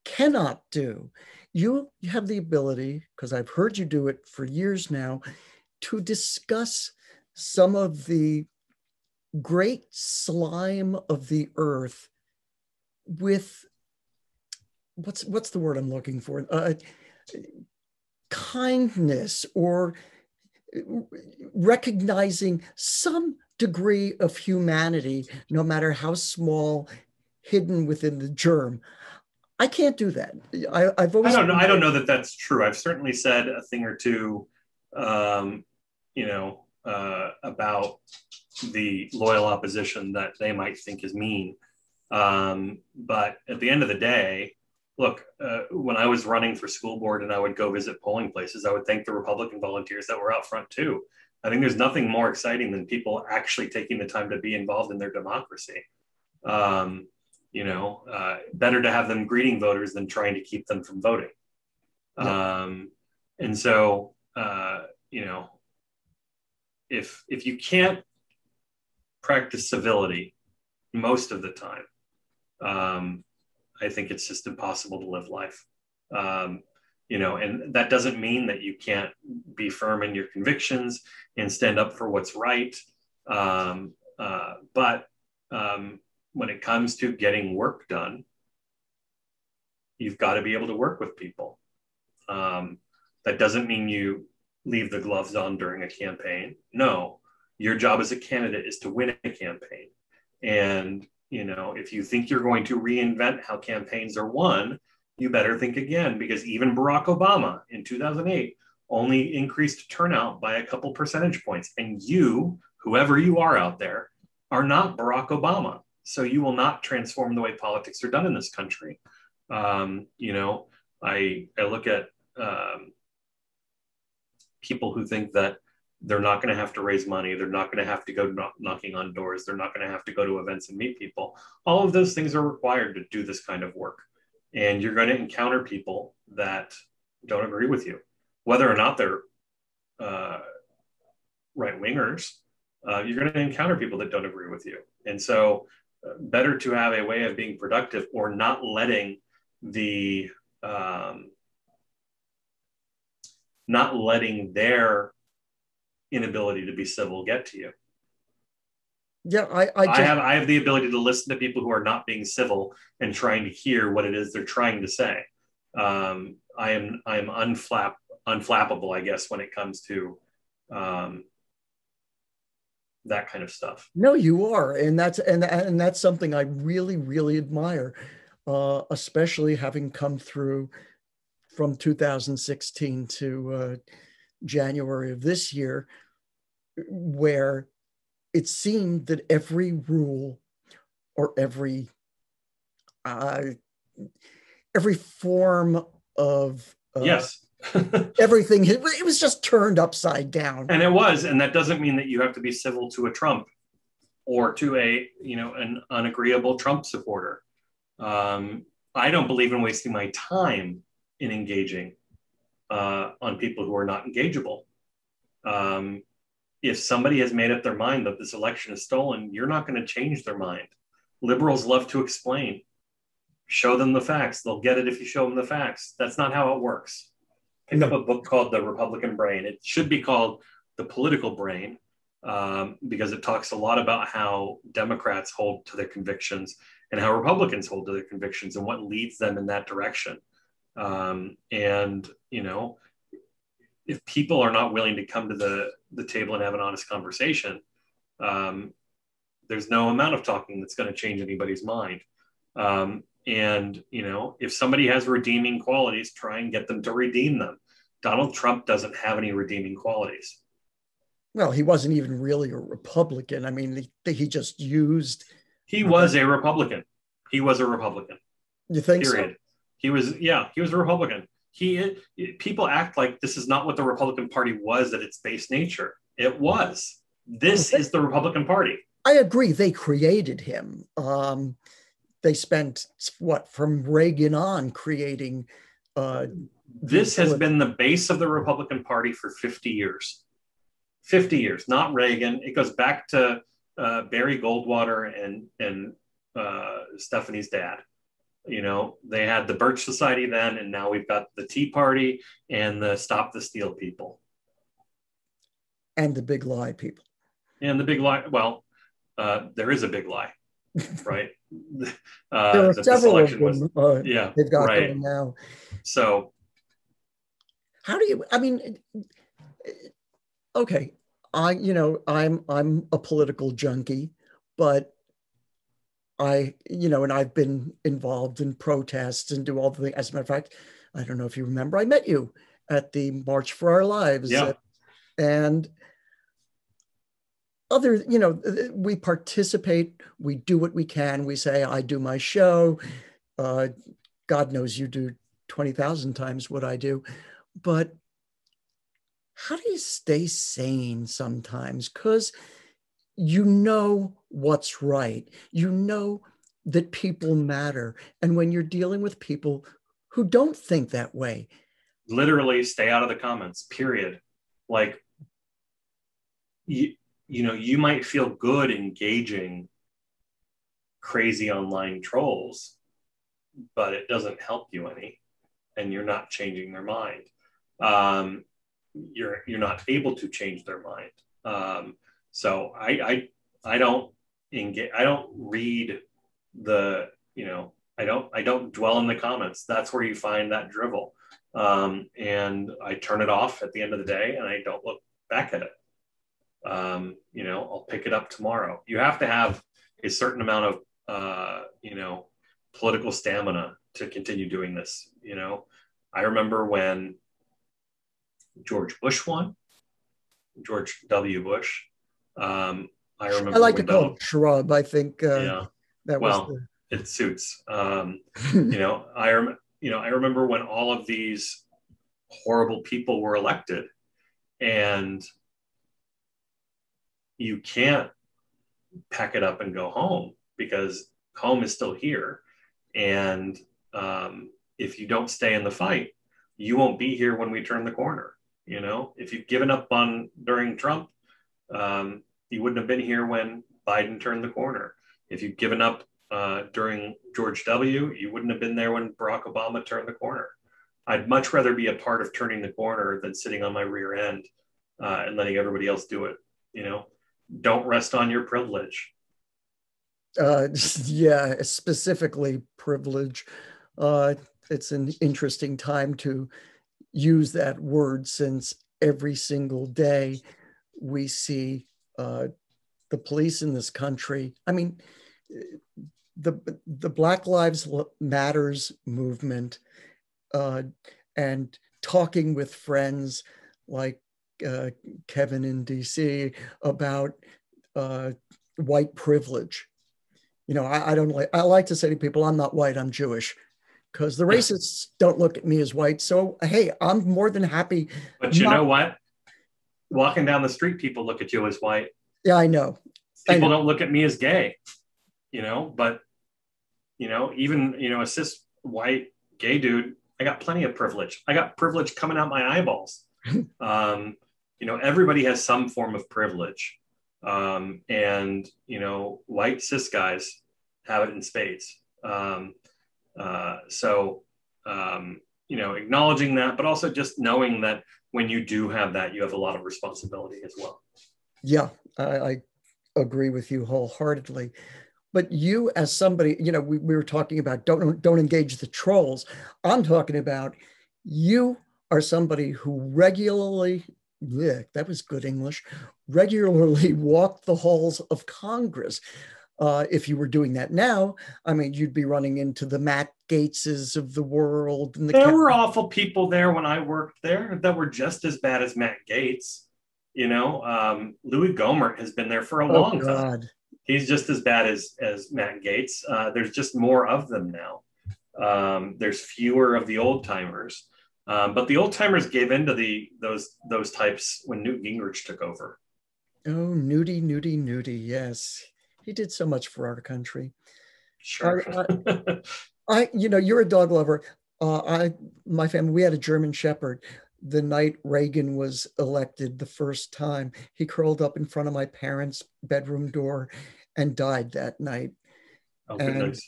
cannot do. You have the ability, because I've heard you do it for years now, to discuss some of the great slime of the earth with, what's the word I'm looking for? Kindness, or recognizing some degree of humanity, no matter how small, hidden within the germ. I can't do that. I've always. I don't know that that's true. I've certainly said a thing or two, about the loyal opposition that they might think is mean. But at the end of the day, look, when I was running for school board and I would go visit polling places, I would thank the Republican volunteers that were out front too. I think there's nothing more exciting than people actually taking the time to be involved in their democracy. Better to have them greeting voters than trying to keep them from voting. And so, if you can't practice civility most of the time, I think it's just impossible to live life. And that doesn't mean that you can't be firm in your convictions and stand up for what's right. But when it comes to getting work done, you've got to be able to work with people. That doesn't mean you leave the gloves on during a campaign. No, your job as a candidate is to win a campaign. And, if you think you're going to reinvent how campaigns are won, you better think again, because even Barack Obama in 2008 only increased turnout by a couple percentage points. And you, whoever you are out there, are not Barack Obama. So you will not transform the way politics are done in this country. I look at people who think that they're not going to have to raise money. They're not going to have to go knocking on doors. They're not going to have to go to events and meet people. All of those things are required to do this kind of work. And you're going to encounter people that don't agree with you, whether or not they're right-wingers. You're going to encounter people that don't agree with you. And so better to have a way of being productive, or not letting the not letting their inability to be civil get to you. Yeah, I have the ability to listen to people who are not being civil and trying to hear what it is they're trying to say. I am unflappable, I guess, when it comes to that kind of stuff. No, you are, and that's something I really, really admire, especially having come through from 2016 to January of this year, where it seemed that every rule or every form of yes, everything, it was just turned upside down. And it was, and that doesn't mean that you have to be civil to a Trump or to an unagreeable Trump supporter. I don't believe in wasting my time in engaging on people who are not engageable. If somebody has made up their mind that this election is stolen, you're not going to change their mind. Liberals love to explain. Show them the facts. They'll get it if you show them the facts. That's not how it works. Pick up a book called The Republican Brain. It should be called The Political Brain, because it talks a lot about how Democrats hold to their convictions and how Republicans hold to their convictions and what leads them in that direction. And, if people are not willing to come to the table and have an honest conversation, there's no amount of talking that's going to change anybody's mind. And, if somebody has redeeming qualities, try and get them to redeem them. Donald Trump doesn't have any redeeming qualities. Well, he wasn't even really a Republican. I mean, he just used. He was a Republican. He was a Republican. You think period. So? He was a Republican. People act like this is not what the Republican Party was at its base nature. It was. This is the Republican Party. I agree. They created him. They spent from Reagan on creating. This has been the base of the Republican Party for 50 years. 50 years, not Reagan. It goes back to Barry Goldwater and Stephanie's dad. They had the Birch Society then, and now we've got the Tea Party and the Stop the Steal people. And the Big Lie people. And the Big Lie, well, there is a big lie, right? There are several of them. They've got right. going now. So, how do you? I mean, okay, I'm a political junkie, but and I've been involved in protests and do all the things. As a matter of fact, I don't know if you remember, I met you at the March for Our Lives. Yeah. And we participate, we do what we can. We say, I do my show. God knows you do 20,000 times what I do. But how do you stay sane sometimes? Because what's right. That people matter. And when you're dealing with people who don't think that way. Literally stay out of the comments, period. Like, you might feel good engaging crazy online trolls, but it doesn't help you any, and you're not changing their mind. You're not able to change their mind. So I don't engage. I don't read I don't dwell in the comments. That's where you find that drivel. And I turn it off at the end of the day, and I don't look back at it. I'll pick it up tomorrow. You have to have a certain amount of, political stamina to continue doing this. I remember when George Bush won, George W. Bush. I remember. I like to call it shrub. I think it suits. I remember when all of these horrible people were elected, and you can't pack it up and go home, because home is still here. And if you don't stay in the fight, you won't be here when we turn the corner. If you've given up during Trump, you wouldn't have been here when Biden turned the corner. If you've given up during George W., you wouldn't have been there when Barack Obama turned the corner. I'd much rather be a part of turning the corner than sitting on my rear end and letting everybody else do it. You know, don't rest on your privilege. Yeah, specifically privilege. Uh, it's an interesting time to use that word, since every single day we see the police in this country. I mean, the Black Lives Matters movement, and talking with friends like Kevin in DC about white privilege. You know, I don't like, I like to say to people, I'm not white, I'm Jewish, because the racists don't look at me as white. So, hey, I'm more than happy. But you know what? Walking down the street, people look at you as white. Yeah, I know. People don't look at me as gay, you know, but, you know, even, you know, a cis white gay dude, I got plenty of privilege. I got privilege coming out my eyeballs. You know, everybody has some form of privilege. And, you know, white cis guys have it in spades. You know, acknowledging that, but also just knowing that when you do have that, you have a lot of responsibility as well. Yeah, I agree with you wholeheartedly. But you, as somebody, you know, we were talking about don't engage the trolls. I'm talking about you are somebody who regularly, yeah, that was good English, regularly walk the halls of Congress. If you were doing that now, I mean, you'd be running into the Matt Gaetzes of the world. And there were awful people there when I worked there that were just as bad as Matt Gaetz. You know, Louis Gohmert has been there for a long time. He's just as bad as Matt Gaetz. There's just more of them now. There's fewer of the old timers, but the old timers gave into those types when Newt Gingrich took over. Oh, Newty, yes. He did so much for our country. Sure. You know, you're a dog lover. My family, we had a German Shepherd. The night Reagan was elected the first time, he curled up in front of my parents' bedroom door and died that night. Oh, goodness.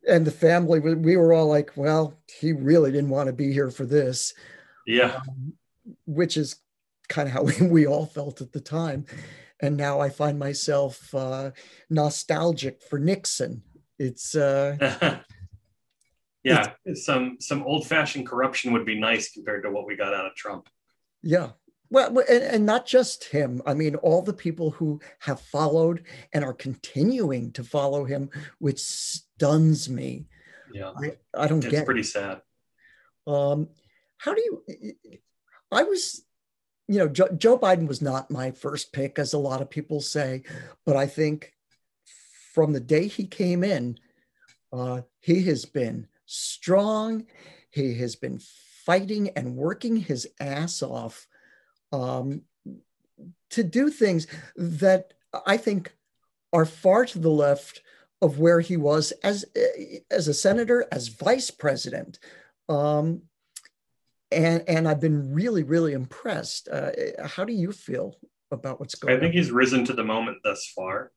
And the family, we were all like, well, he really didn't want to be here for this. Yeah. Which is kind of how we all felt at the time. And now I find myself nostalgic for Nixon. It's yeah, some old-fashioned corruption would be nice compared to what we got out of Trump. Yeah. Well, and not just him. I mean, all the people who have followed and are continuing to follow him, which stuns me. Yeah, I don't get it. It's pretty sad. How do you, I was, you know, Joe Biden was not my first pick, as a lot of people say, but I think from the day he came in, he has been strong. He has been fighting and working his ass off to do things that I think are far to the left of where he was as a senator, as vice president. And I've been really, really impressed. How do you feel about what's going on? I think he's risen to the moment thus far.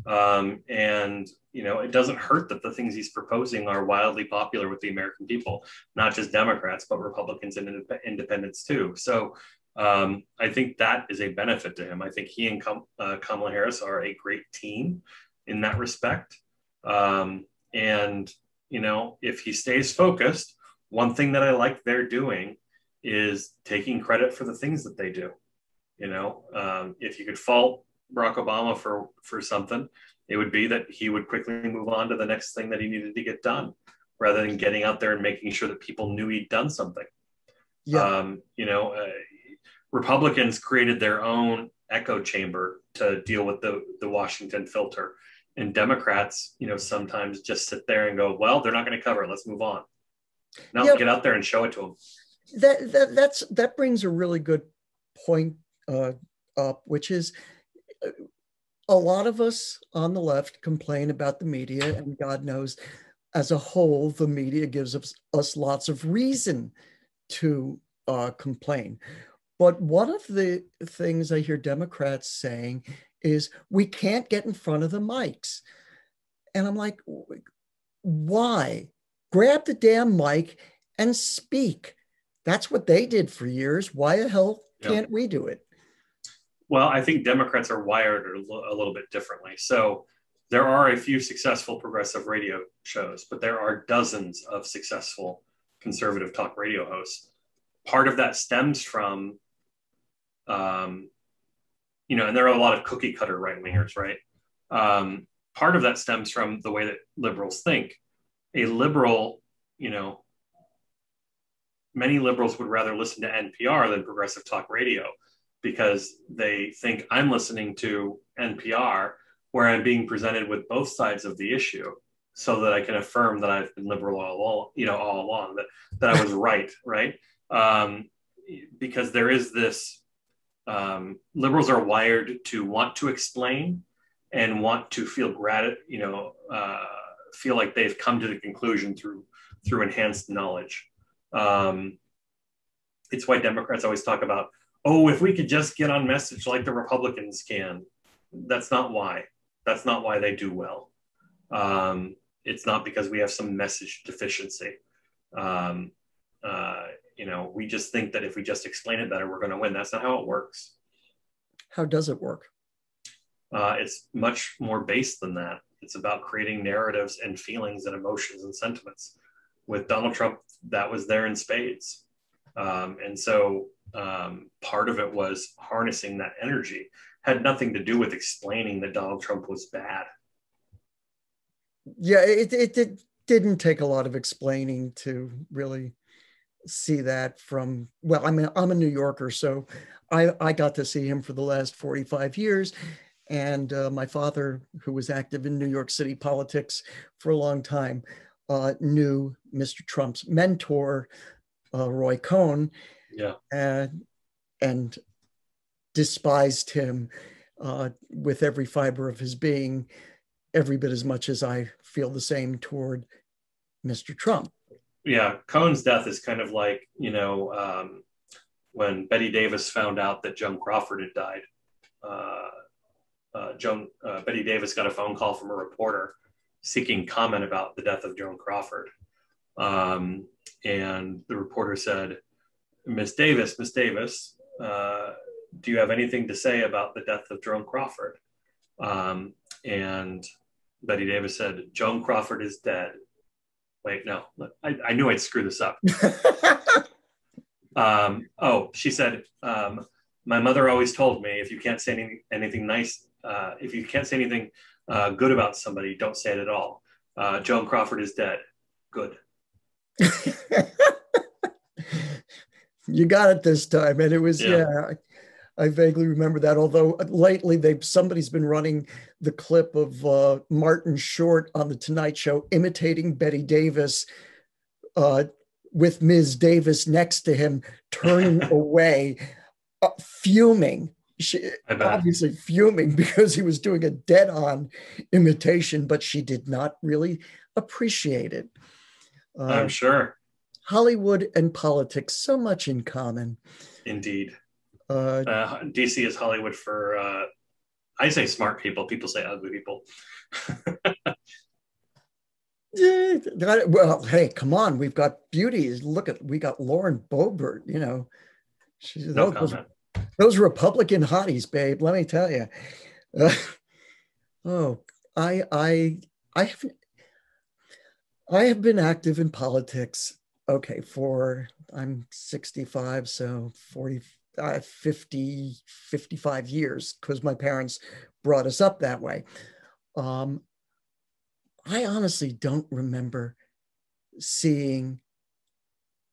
And, you know, it doesn't hurt that the things he's proposing are wildly popular with the American people, not just Democrats, but Republicans and independents too. So I think that is a benefit to him. I think he and Kamala Harris are a great team in that respect. And, you know, if he stays focused, one thing that I like they're doing is taking credit for the things that they do. You know, if you could fault Barack Obama for something, it would be that he would quickly move on to the next thing that he needed to get done, rather than getting out there and making sure that people knew he'd done something. Yeah. You know, Republicans created their own echo chamber to deal with the Washington filter, and Democrats, you know, sometimes just sit there and go, well, they're not going to cover it, let's move on. No, get out there and show it to them. That brings a really good point up, which is a lot of us on the left complain about the media, and God knows, as a whole, the media gives us lots of reason to complain. But one of the things I hear Democrats saying is, we can't get in front of the mics. And I'm like, why? Grab the damn mic and speak. That's what they did for years. Why the hell can't we do it? Well, I think Democrats are wired a little bit differently. So there are a few successful progressive radio shows, but there are dozens of successful conservative talk radio hosts. Part of that stems from, and there are a lot of cookie cutter right wingers, right? Part of that stems from the way that liberals think. A liberal, many liberals would rather listen to NPR than progressive talk radio because they think I'm listening to NPR where I'm being presented with both sides of the issue so that I can affirm that I've been liberal all along, that I was right. Because there is this, liberals are wired to want to explain and want to feel feel like they've come to the conclusion through enhanced knowledge. It's why Democrats always talk about, if we could just get on message like the Republicans can. That's not why. That's not why they do well. It's not because we have some message deficiency. We just think that if we just explain it better, we're going to win. That's not how it works. How does it work? It's much more based than that. It's about creating narratives and feelings and emotions and sentiments. With Donald Trump, that was there in spades. And so part of it was harnessing that energy. Had nothing to do with explaining that Donald Trump was bad. Yeah, it didn't take a lot of explaining to really see that from, well, I mean, I'm a New Yorker, so I got to see him for the last 45 years. And my father, who was active in New York City politics for a long time, knew Mr. Trump's mentor, Roy Cohn, and despised him with every fiber of his being, every bit as much as I feel the same toward Mr. Trump. Yeah, Cohn's death is kind of like, when Betty Davis found out that Joan Crawford had died. Betty Davis got a phone call from a reporter seeking comment about the death of Joan Crawford. And the reporter said, Miss Davis, do you have anything to say about the death of Joan Crawford? And Betty Davis said, Joan Crawford is dead. Wait, no, I knew I'd screw this up. She said, my mother always told me, if you can't say anything nice, if you can't say anything good about somebody, don't say it at all. Joan Crawford is dead. Good. You got it this time. And it was, I vaguely remember that. Although lately somebody's been running the clip of Martin Short on the Tonight Show imitating Betty Davis with Ms. Davis next to him, turning away, fuming. Obviously fuming because he was doing a dead-on imitation, but she did not really appreciate it. I'm sure. Hollywood and politics, so much in common. Indeed. DC is Hollywood for, I say smart people. People say ugly people. Well, hey, come on. We've got beauties. We got Lauren Boebert, No comment. Those Republican hotties, babe, let me tell you. I have been active in politics, I'm 65, so 50, 55 years, because my parents brought us up that way. I honestly don't remember seeing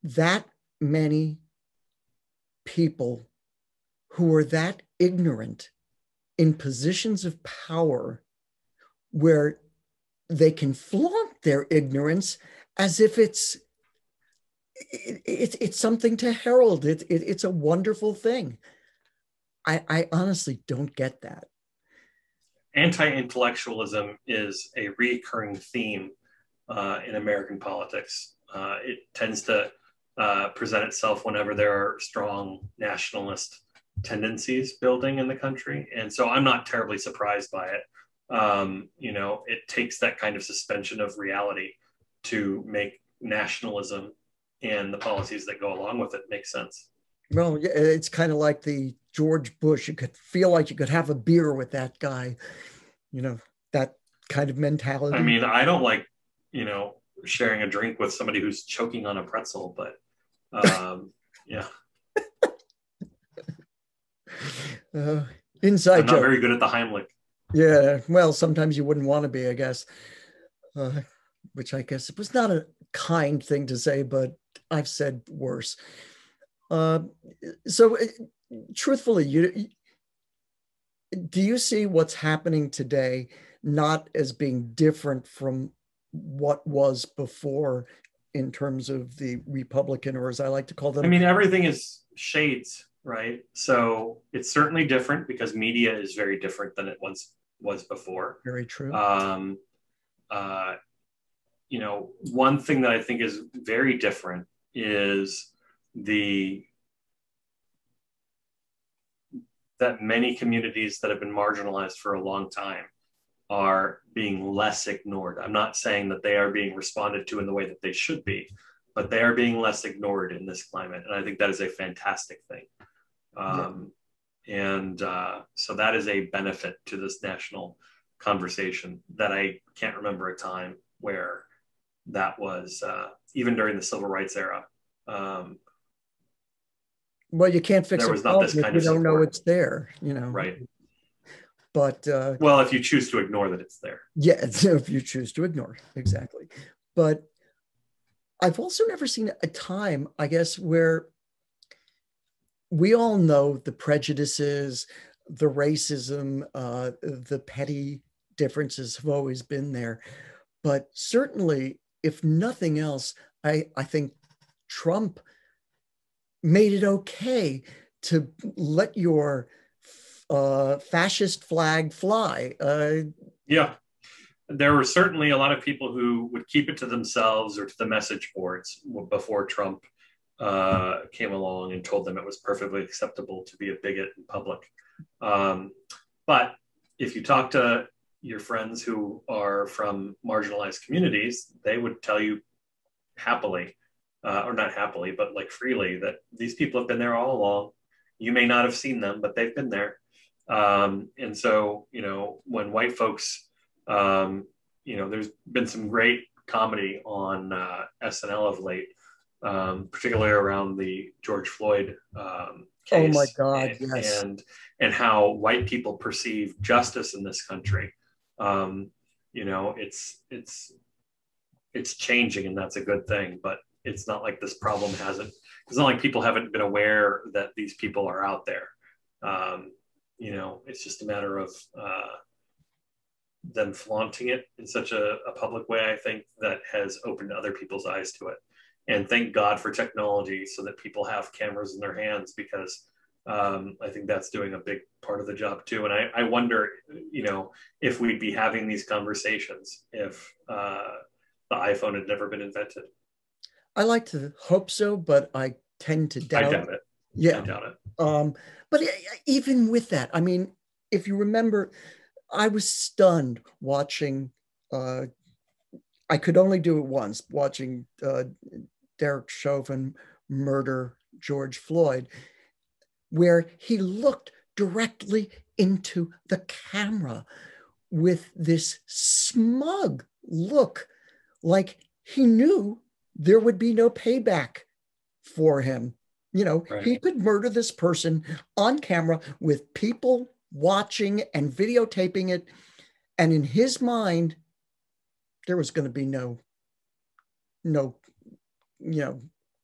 that many people who are that ignorant in positions of power where they can flaunt their ignorance as if it's something to herald. It's a wonderful thing. I honestly don't get that. Anti-intellectualism is a recurring theme in American politics. It tends to present itself whenever there are strong nationalist tendencies building in the country. And so I'm not terribly surprised by it. It takes that kind of suspension of reality to make nationalism and the policies that go along with it make sense. Well, yeah, it's kind of like the George Bush. You could feel like you could have a beer with that guy, that kind of mentality. I mean, I don't like, sharing a drink with somebody who's choking on a pretzel, but yeah. Inside I'm not joke. very good at the Heimlich. Yeah, well, sometimes you wouldn't want to be, I guess. Which I guess it was not a kind thing to say, but I've said worse. So, truthfully, do you see what's happening today not as being different from what was before in terms of the Republican, or as I like to call them? I mean, everything is shades, right? So it's certainly different because media is very different than it once was before. Very true. One thing that I think is very different is that many communities that have been marginalized for a long time are being less ignored. I'm not saying that they are being responded to in the way that they should be, but they are being less ignored in this climate. And I think that is a fantastic thing. So that is a benefit to this national conversation that I can't remember a time where that was, even during the civil rights era. Well, you can't fix there a was not this problem kind if of you don't know support. it's there, Right. But well, if you choose to ignore that it's there. Yeah, if you choose to ignore it, exactly. But I've also never seen a time, I guess, where we all know the prejudices, the racism, the petty differences have always been there. But certainly, if nothing else, I think Trump made it okay to let your fascist flag fly. Yeah. There were certainly a lot of people who would keep it to themselves or to the message boards before Trump came along and told them it was perfectly acceptable to be a bigot in public. But if you talk to your friends who are from marginalized communities, they would tell you happily, or not happily, but like freely, that these people have been there all along. You may not have seen them, but they've been there. And so, when white folks, there's been some great comedy on SNL of late, particularly around the George Floyd case. Oh my God, yes. And how white people perceive justice in this country. It's changing, and that's a good thing, but it's not like this problem it's not like people haven't been aware that these people are out there. It's just a matter of them flaunting it in such a public way, I think, that has opened other people's eyes to it. And thank God for technology so that people have cameras in their hands, because I think that's doing a big part of the job too. And I wonder, if we'd be having these conversations if the iPhone had never been invented. I like to hope so, but I tend to doubt. I doubt it. Yeah. I doubt it. But even with that, I mean, if you remember, I was stunned watching, I could only do it once, watching Derek Chauvin murder George Floyd, where he looked directly into the camera with this smug look, like he knew there would be no payback for him. Right. He could murder this person on camera with people watching and videotaping it. And in his mind, there was going to be no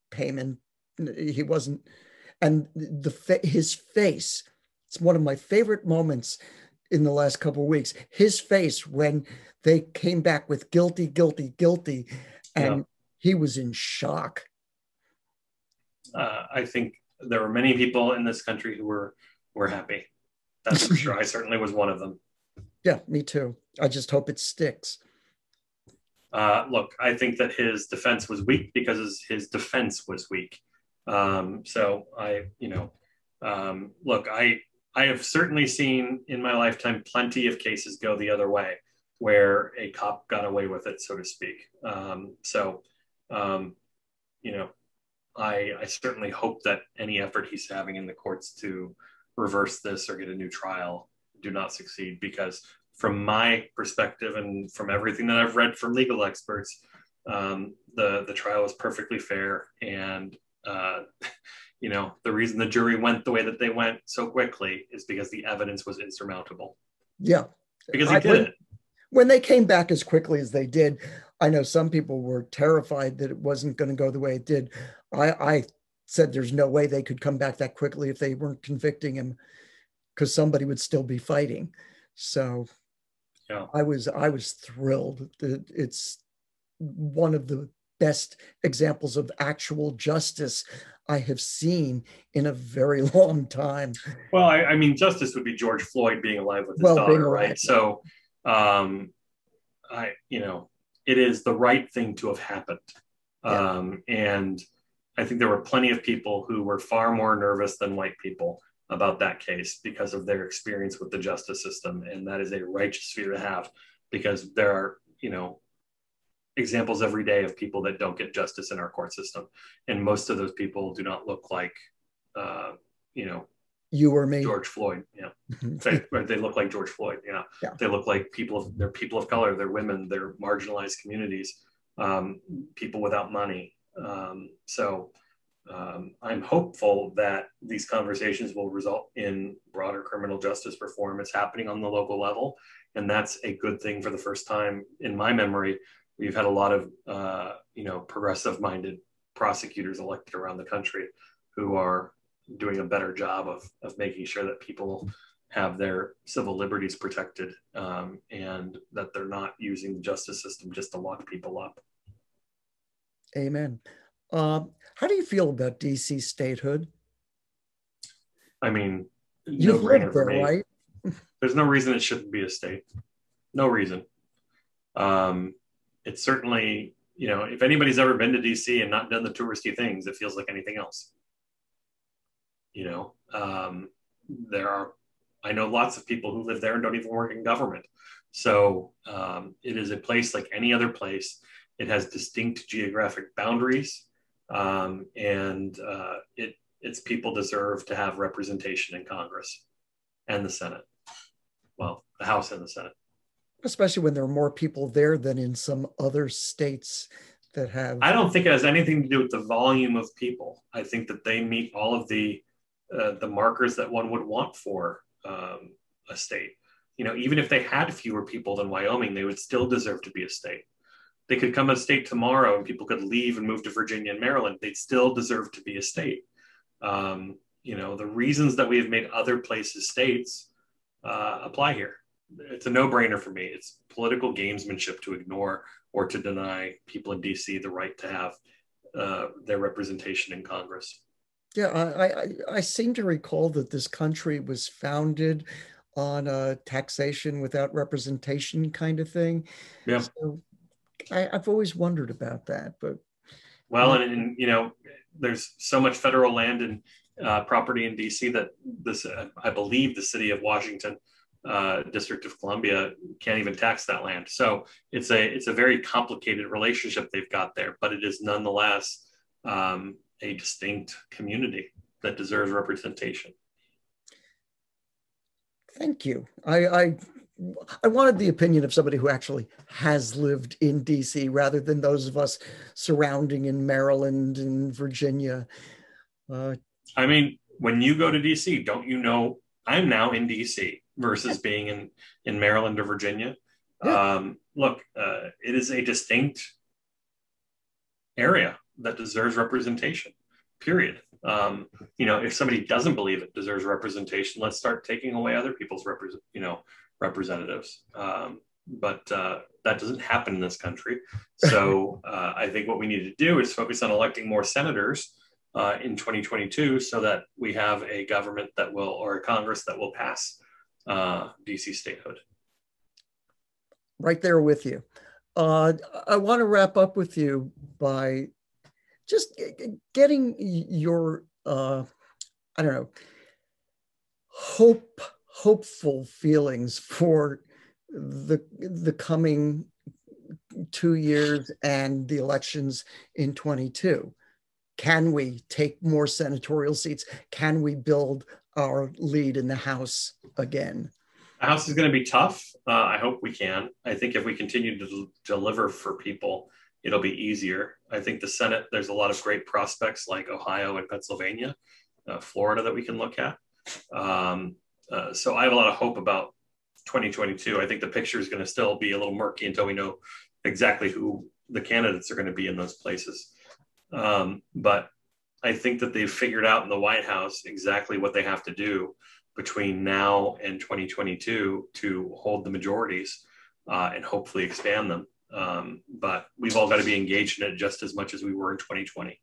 payment. He wasn't. And his face, it's one of my favorite moments in the last couple of weeks, his face when they came back with guilty, guilty, guilty. And he was in shock. I think there were many people in this country who were happy. That's for sure. I certainly was one of them. Yeah, me too. I just hope it sticks. Look, I think that his defense was weak because his defense was weak. So look, I have certainly seen in my lifetime plenty of cases go the other way, where a cop got away with it, so to speak. I certainly hope that any effort he's having in the courts to reverse this or get a new trial do not succeed, because from my perspective and from everything that I've read from legal experts, the trial was perfectly fair. And, the reason the jury went the way that they went so quickly is because the evidence was insurmountable. Yeah. Because he did it. When they came back as quickly as they did, I know some people were terrified that it wasn't going to go the way it did. I said there's no way they could come back that quickly if they weren't convicting him, because somebody would still be fighting. So yeah. I was thrilled that it's one of the best examples of actual justice I have seen in a very long time. Well, I mean, justice would be George Floyd being alive with his daughter, right? So, it is the right thing to have happened. Yeah. And I think there were plenty of people who were far more nervous than white people about that case because of their experience with the justice system. And that is a righteous fear to have, because there are, examples every day of people that don't get justice in our court system. And most of those people do not look like, you or me, George Floyd. Yeah. They look like George Floyd. Yeah. They look like they're people of color, they're women, they're marginalized communities, people without money. So I'm hopeful that these conversations will result in broader criminal justice reform. It's happening on the local level, and that's a good thing. For the first time in my memory, we've had a lot of, progressive-minded prosecutors elected around the country who are doing a better job of making sure that people have their civil liberties protected, and that they're not using the justice system just to lock people up. Amen. How do you feel about DC statehood? I mean, you've lived there, right? There's no reason it shouldn't be a state. No reason. It's certainly, if anybody's ever been to DC and not done the touristy things, it feels like anything else. I know lots of people who live there and don't even work in government. So it is a place like any other place. It has distinct geographic boundaries, and its people deserve to have representation in Congress and the Senate. Well, the House and the Senate. Especially when there are more people there than in some other states that have. I don't think it has anything to do with the volume of people. I think that they meet all of the markers that one would want for a state. Even if they had fewer people than Wyoming, they would still deserve to be a state. They could come a state tomorrow and people could leave and move to Virginia and Maryland. They'd still deserve to be a state. The reasons that we have made other places states apply here. It's a no-brainer for me. It's political gamesmanship to ignore or to deny people in DC the right to have their representation in Congress. Yeah, I seem to recall that this country was founded on a taxation without representation kind of thing. Yeah. So I've always wondered about that, but. Well, and there's so much federal land and property in DC that I believe the city of Washington, District of Columbia, can't even tax that land. So it's a very complicated relationship they've got there, but it is nonetheless a distinct community that deserves representation. Thank you. I wanted the opinion of somebody who actually has lived in DC rather than those of us surrounding in Maryland and Virginia. I mean, when you go to DC, don't you know I'm now in DC versus being in Maryland or Virginia? Yeah. Look, it is a distinct area that deserves representation, period. If somebody doesn't believe it deserves representation, let's start taking away other people's representatives. But that doesn't happen in this country. So I think what we need to do is focus on electing more senators in 2022 so that we have a government or a Congress that will pass DC statehood. Right there with you. I want to wrap up with you by just getting your, hopeful feelings for the coming 2 years and the elections in 22. Can we take more senatorial seats? Can we build our lead in the House again? The House is going to be tough. I hope we can. I think if we continue to deliver for people, it'll be easier. I think the Senate, there's a lot of great prospects like Ohio and Pennsylvania, Florida that we can look at. So I have a lot of hope about 2022. I think the picture is going to still be a little murky until we know exactly who the candidates are going to be in those places. But I think that they've figured out in the White House exactly what they have to do between now and 2022 to hold the majorities and hopefully expand them. But we've all got to be engaged in it just as much as we were in 2020.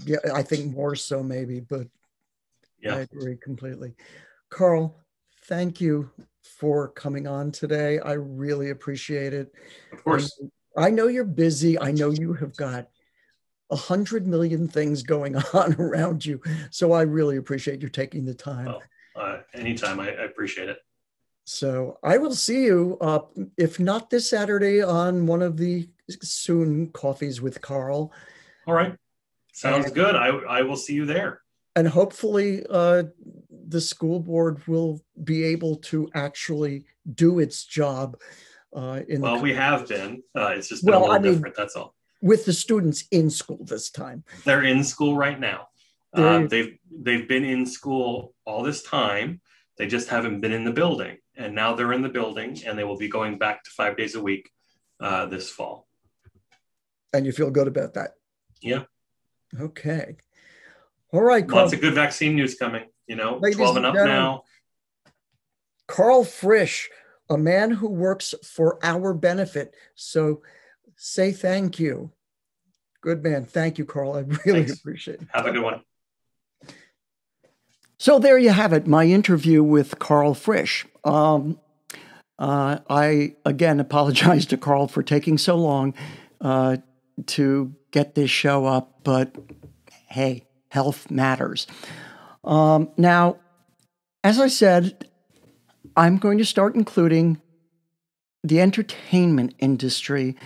Yeah, I think more so maybe, but yeah. I agree completely. Karl, thank you for coming on today. I really appreciate it. Of course. And I know you're busy. I know you have got 100 million things going on around you. So I really appreciate you taking the time. Well, anytime. I appreciate it. So I will see you, if not this Saturday, on one of the soon Coffees with Karl. All right. Sounds good. I will see you there. And hopefully the school board will be able to actually do its job. We have been. It's just been a little different. That's all. With the students in school this time. They're in school right now. They've been in school all this time. They just haven't been in the building. And now they're in the building, and they will be going back to 5 days a week this fall. And you feel good about that? Yeah. Okay. All right, Karl. Lots of good vaccine news coming, 12 and up now. Karl Frisch, a man who works for our benefit. So say thank you. Good man. Thank you, Karl. I really appreciate it. Have a good one. So there you have it, my interview with Karl Frisch. I, again, apologize to Karl for taking so long to get this show up, but hey, health matters. Now, as I said, I'm going to start including the entertainment industry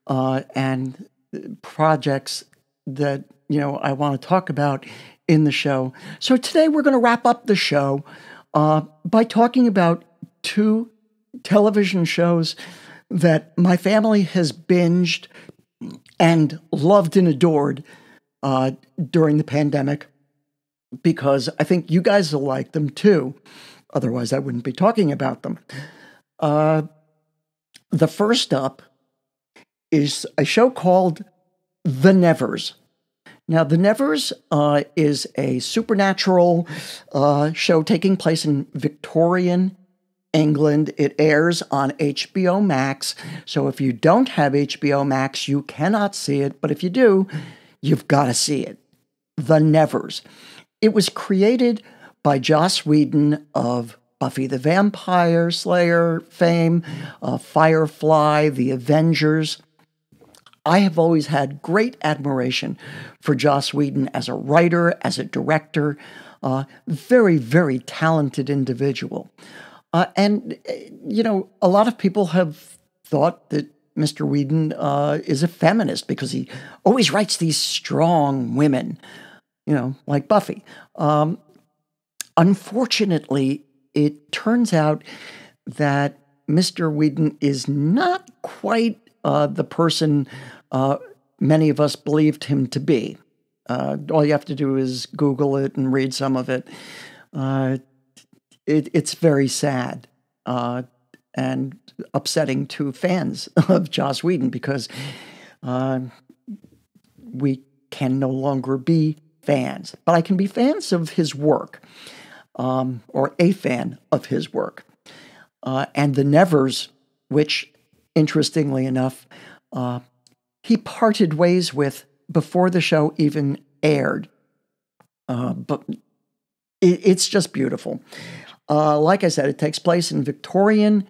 and projects that, I want to talk about in the show. So today we're going to wrap up the show by talking about 2 television shows that my family has binged and loved and adored during the pandemic, because I think you guys will like them too. Otherwise, I wouldn't be talking about them. The first up is a show called The Nevers. Now, The Nevers is a supernatural show taking place in Victorian England. It airs on HBO Max. So if you don't have HBO Max, you cannot see it. But if you do, you've got to see it. The Nevers. It was created by Joss Whedon of Buffy the Vampire Slayer fame, Firefly, The Avengers. I have always had great admiration for Joss Whedon as a writer, as a director, very, very talented individual. And a lot of people have thought that Mr. Whedon is a feminist because he always writes these strong women, like Buffy. Unfortunately, it turns out that Mr. Whedon is not quite the person many of us believed him to be. All you have to do is Google it and read some of it. It's very sad and upsetting to fans of Joss Whedon, because we can no longer be fans. But I can be fans of his work, or a fan of his work. And The Nevers, which, interestingly enough, he parted ways with before the show even aired. But it's just beautiful. Like I said, it takes place in Victorian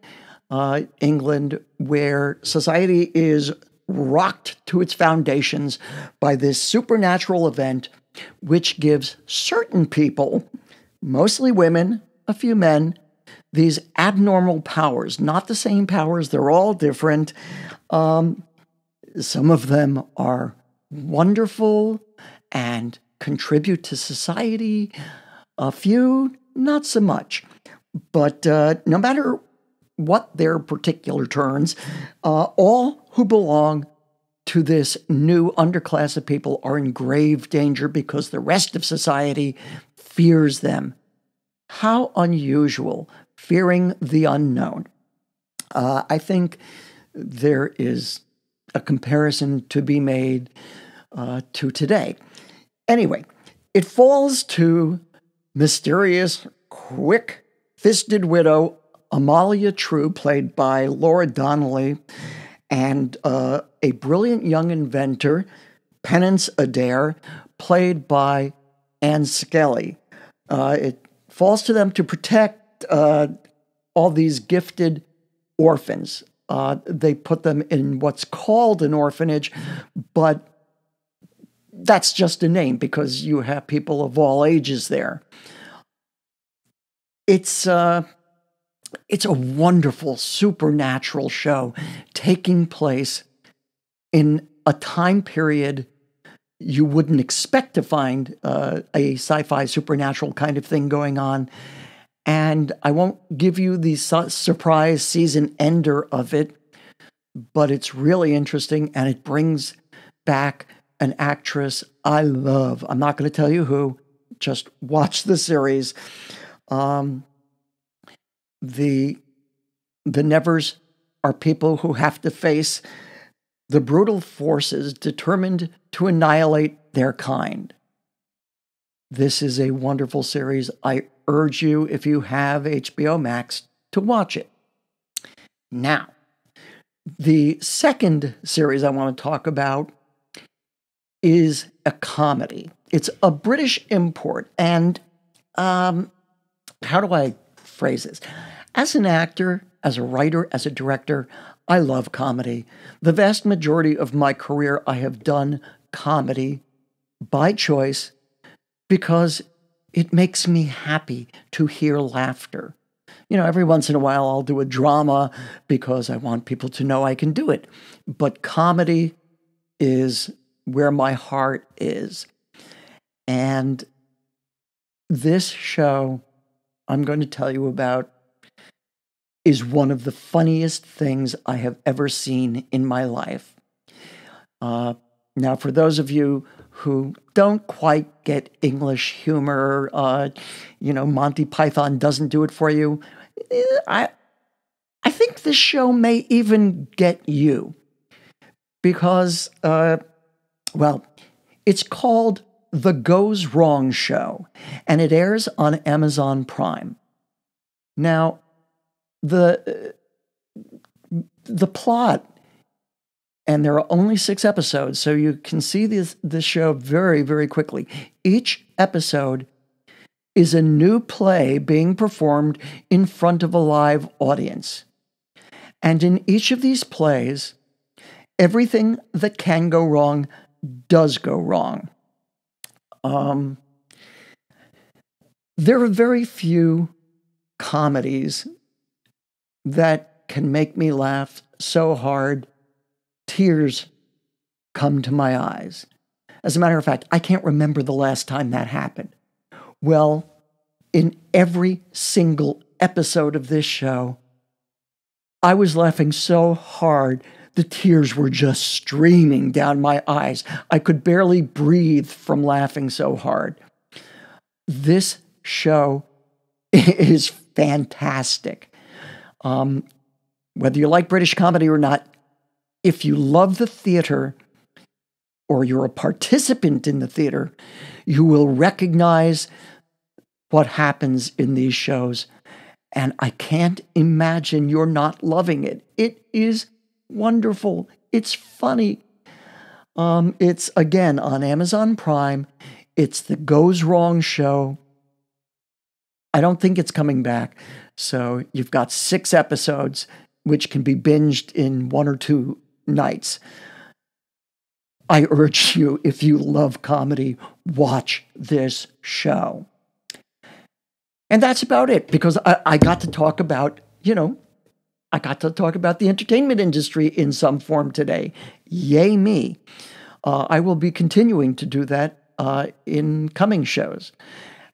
England, where society is rocked to its foundations by this supernatural event, which gives certain people, mostly women, a few men, these abnormal powers. Not the same powers, they're all different. Some of them are wonderful and contribute to society. A few, not so much. But no matter what their particular turns, all who belong to this new underclass of people are in grave danger because the rest of society fears them. How unusual, fearing the unknown. I think there is a comparison to be made to today. Anyway, it falls to mysterious, quick-fisted widow Amalia True, played by Laura Donnelly, and a brilliant young inventor, Penance Adair, played by Anne Skelly. It falls to them to protect all these gifted orphans. They put them in what's called an orphanage, but that's just a name because you have people of all ages there. It's a wonderful supernatural show taking place in a time period you wouldn't expect to find a sci-fi supernatural kind of thing going on. And I won't give you the surprise season ender of it, but it's really interesting, and it brings back an actress I love. I'm not going to tell you who. Just watch the series. The Nevers are people who have to face the brutal forces determined to annihilate their kind. This is a wonderful series. I urge you, if you have HBO Max, to watch it. Now, the second series I want to talk about is a comedy. It's a British import, and how do I phrase this? As an actor, as a writer, as a director, I love comedy. The vast majority of my career, I have done comedy by choice because it makes me happy to hear laughter. You know, every once in a while I'll do a drama because I want people to know I can do it. But comedy is where my heart is. And this show I'm going to tell you about is one of the funniest things I have ever seen in my life. Now, for those of you who don't quite get English humor, Monty Python doesn't do it for you, I think this show may even get you. Because, it's called The Goes Wrong Show, and it airs on Amazon Prime. Now, the plot, and there are only 6 episodes, so you can see this show very, very quickly. Each episode is a new play being performed in front of a live audience. And in each of these plays, everything that can go wrong does go wrong. There are very few comedies that can make me laugh so hard, tears come to my eyes. As a matter of fact, I can't remember the last time that happened. Well, in every single episode of this show, I was laughing so hard, the tears were just streaming down my eyes. I could barely breathe from laughing so hard. This show is fantastic. Whether you like British comedy or not, if you love the theater or you're a participant in the theater, you will recognize what happens in these shows. And I can't imagine you're not loving it. It is wonderful. It's funny. It's, again, on Amazon Prime. It's The Goes Wrong Show. I don't think it's coming back. So you've got 6 episodes, which can be binged in 1 or 2 nights. I urge you, if you love comedy, watch this show. And that's about it, because I got to talk about, the entertainment industry in some form today. Yay me. I will be continuing to do that in coming shows.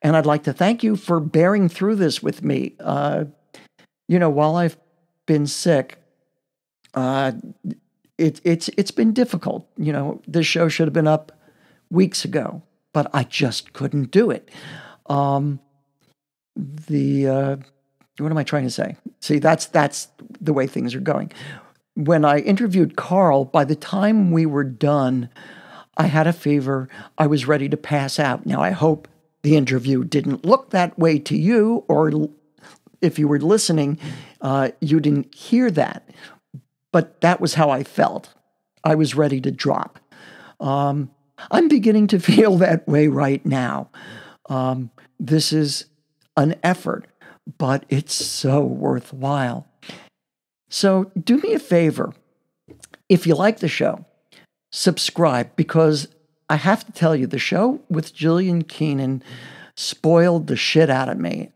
And I'd like to thank you for bearing through this with me. While I've been sick, it's been difficult. This show should have been up weeks ago, but I just couldn't do it. What am I trying to say? See, that's the way things are going. When I interviewed Karl, by the time we were done, I had a fever. I was ready to pass out. Now, I hope the interview didn't look that way to you, or if you were listening, you didn't hear that. But that was how I felt. I was ready to drop. I'm beginning to feel that way right now. This is an effort, but it's so worthwhile. So do me a favor. If you like the show, subscribe, because I have to tell you, the show with Jillian Keenan spoiled the shit out of me.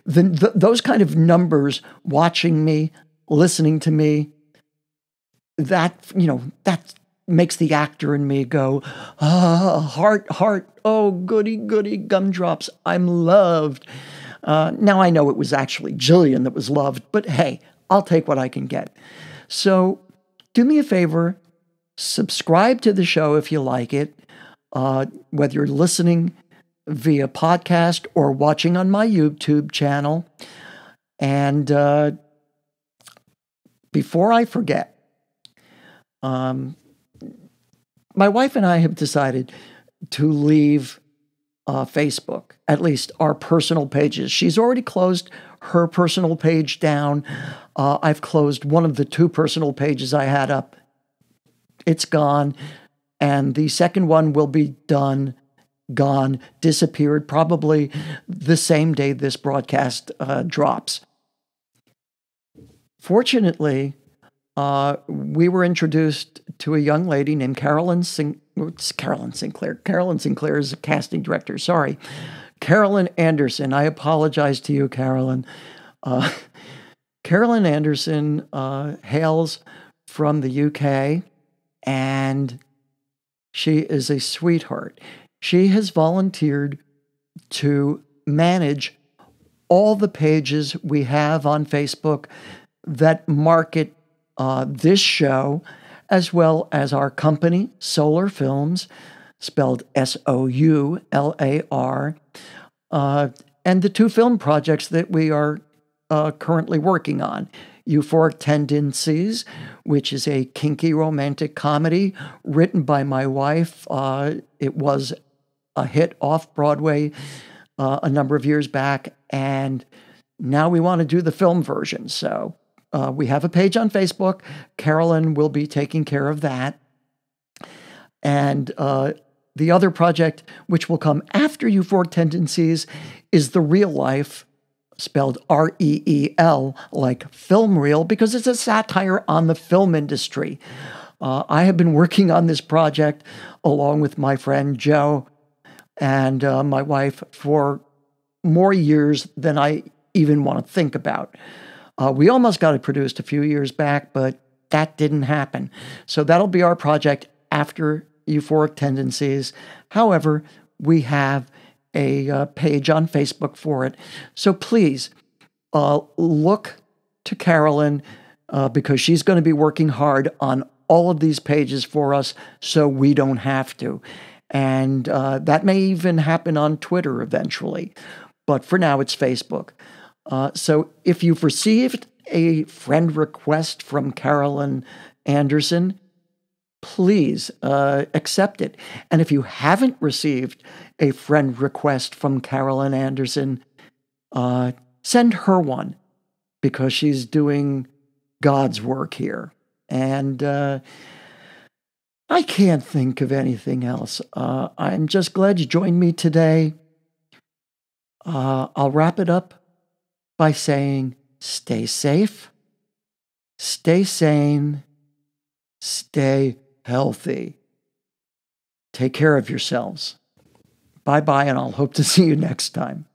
Those kind of numbers, watching me, listening to me, that makes the actor in me go, heart, oh, goody, gumdrops, I'm loved. Now I know it was actually Jillian that was loved, but hey, I'll take what I can get. So do me a favor, subscribe to the show if you like it, whether you're listening via podcast or watching on my YouTube channel. And before I forget, my wife and I have decided to leave Facebook, at least our personal pages. She's already closed her personal page down. I've closed one of the 2 personal pages I had up. It's gone. And the second one will be done, gone, disappeared, probably the same day this broadcast drops. Fortunately, we were introduced to a young lady named Carolyn Sinclair. Carolyn Sinclair is a casting director. Sorry. Carolyn Anderson. I apologize to you, Carolyn. Carolyn Anderson hails from the UK, and she is a sweetheart. She has volunteered to manage all the pages we have on Facebook that market this show, as well as our company, Solar Films, spelled SOULAR, and the 2 film projects that we are currently working on. Euphoric Tendencies, which is a kinky romantic comedy written by my wife. It was a hit off-Broadway a number of years back, and now we want to do the film version. So we have a page on Facebook. Carolyn will be taking care of that. And the other project, which will come after Euphoric Tendencies, is the real life, spelled REEL, like film reel, because it's a satire on the film industry. I have been working on this project along with my friend Joe and my wife for more years than I even want to think about. We almost got it produced a few years back, but that didn't happen. So that'll be our project after Euphoric Tendencies. However, we have a page on Facebook for it. So please look to Carolyn because she's going to be working hard on all of these pages for us so we don't have to. And that may even happen on Twitter eventually. But for now, it's Facebook. So if you've received a friend request from Carolyn Anderson, please accept it. And if you haven't received a friend request from Carolyn Anderson, send her one, because she's doing God's work here. And I can't think of anything else. I'm just glad you joined me today. I'll wrap it up by saying, stay safe, stay sane, stay healthy. Take care of yourselves. Bye-bye, and I'll hope to see you next time.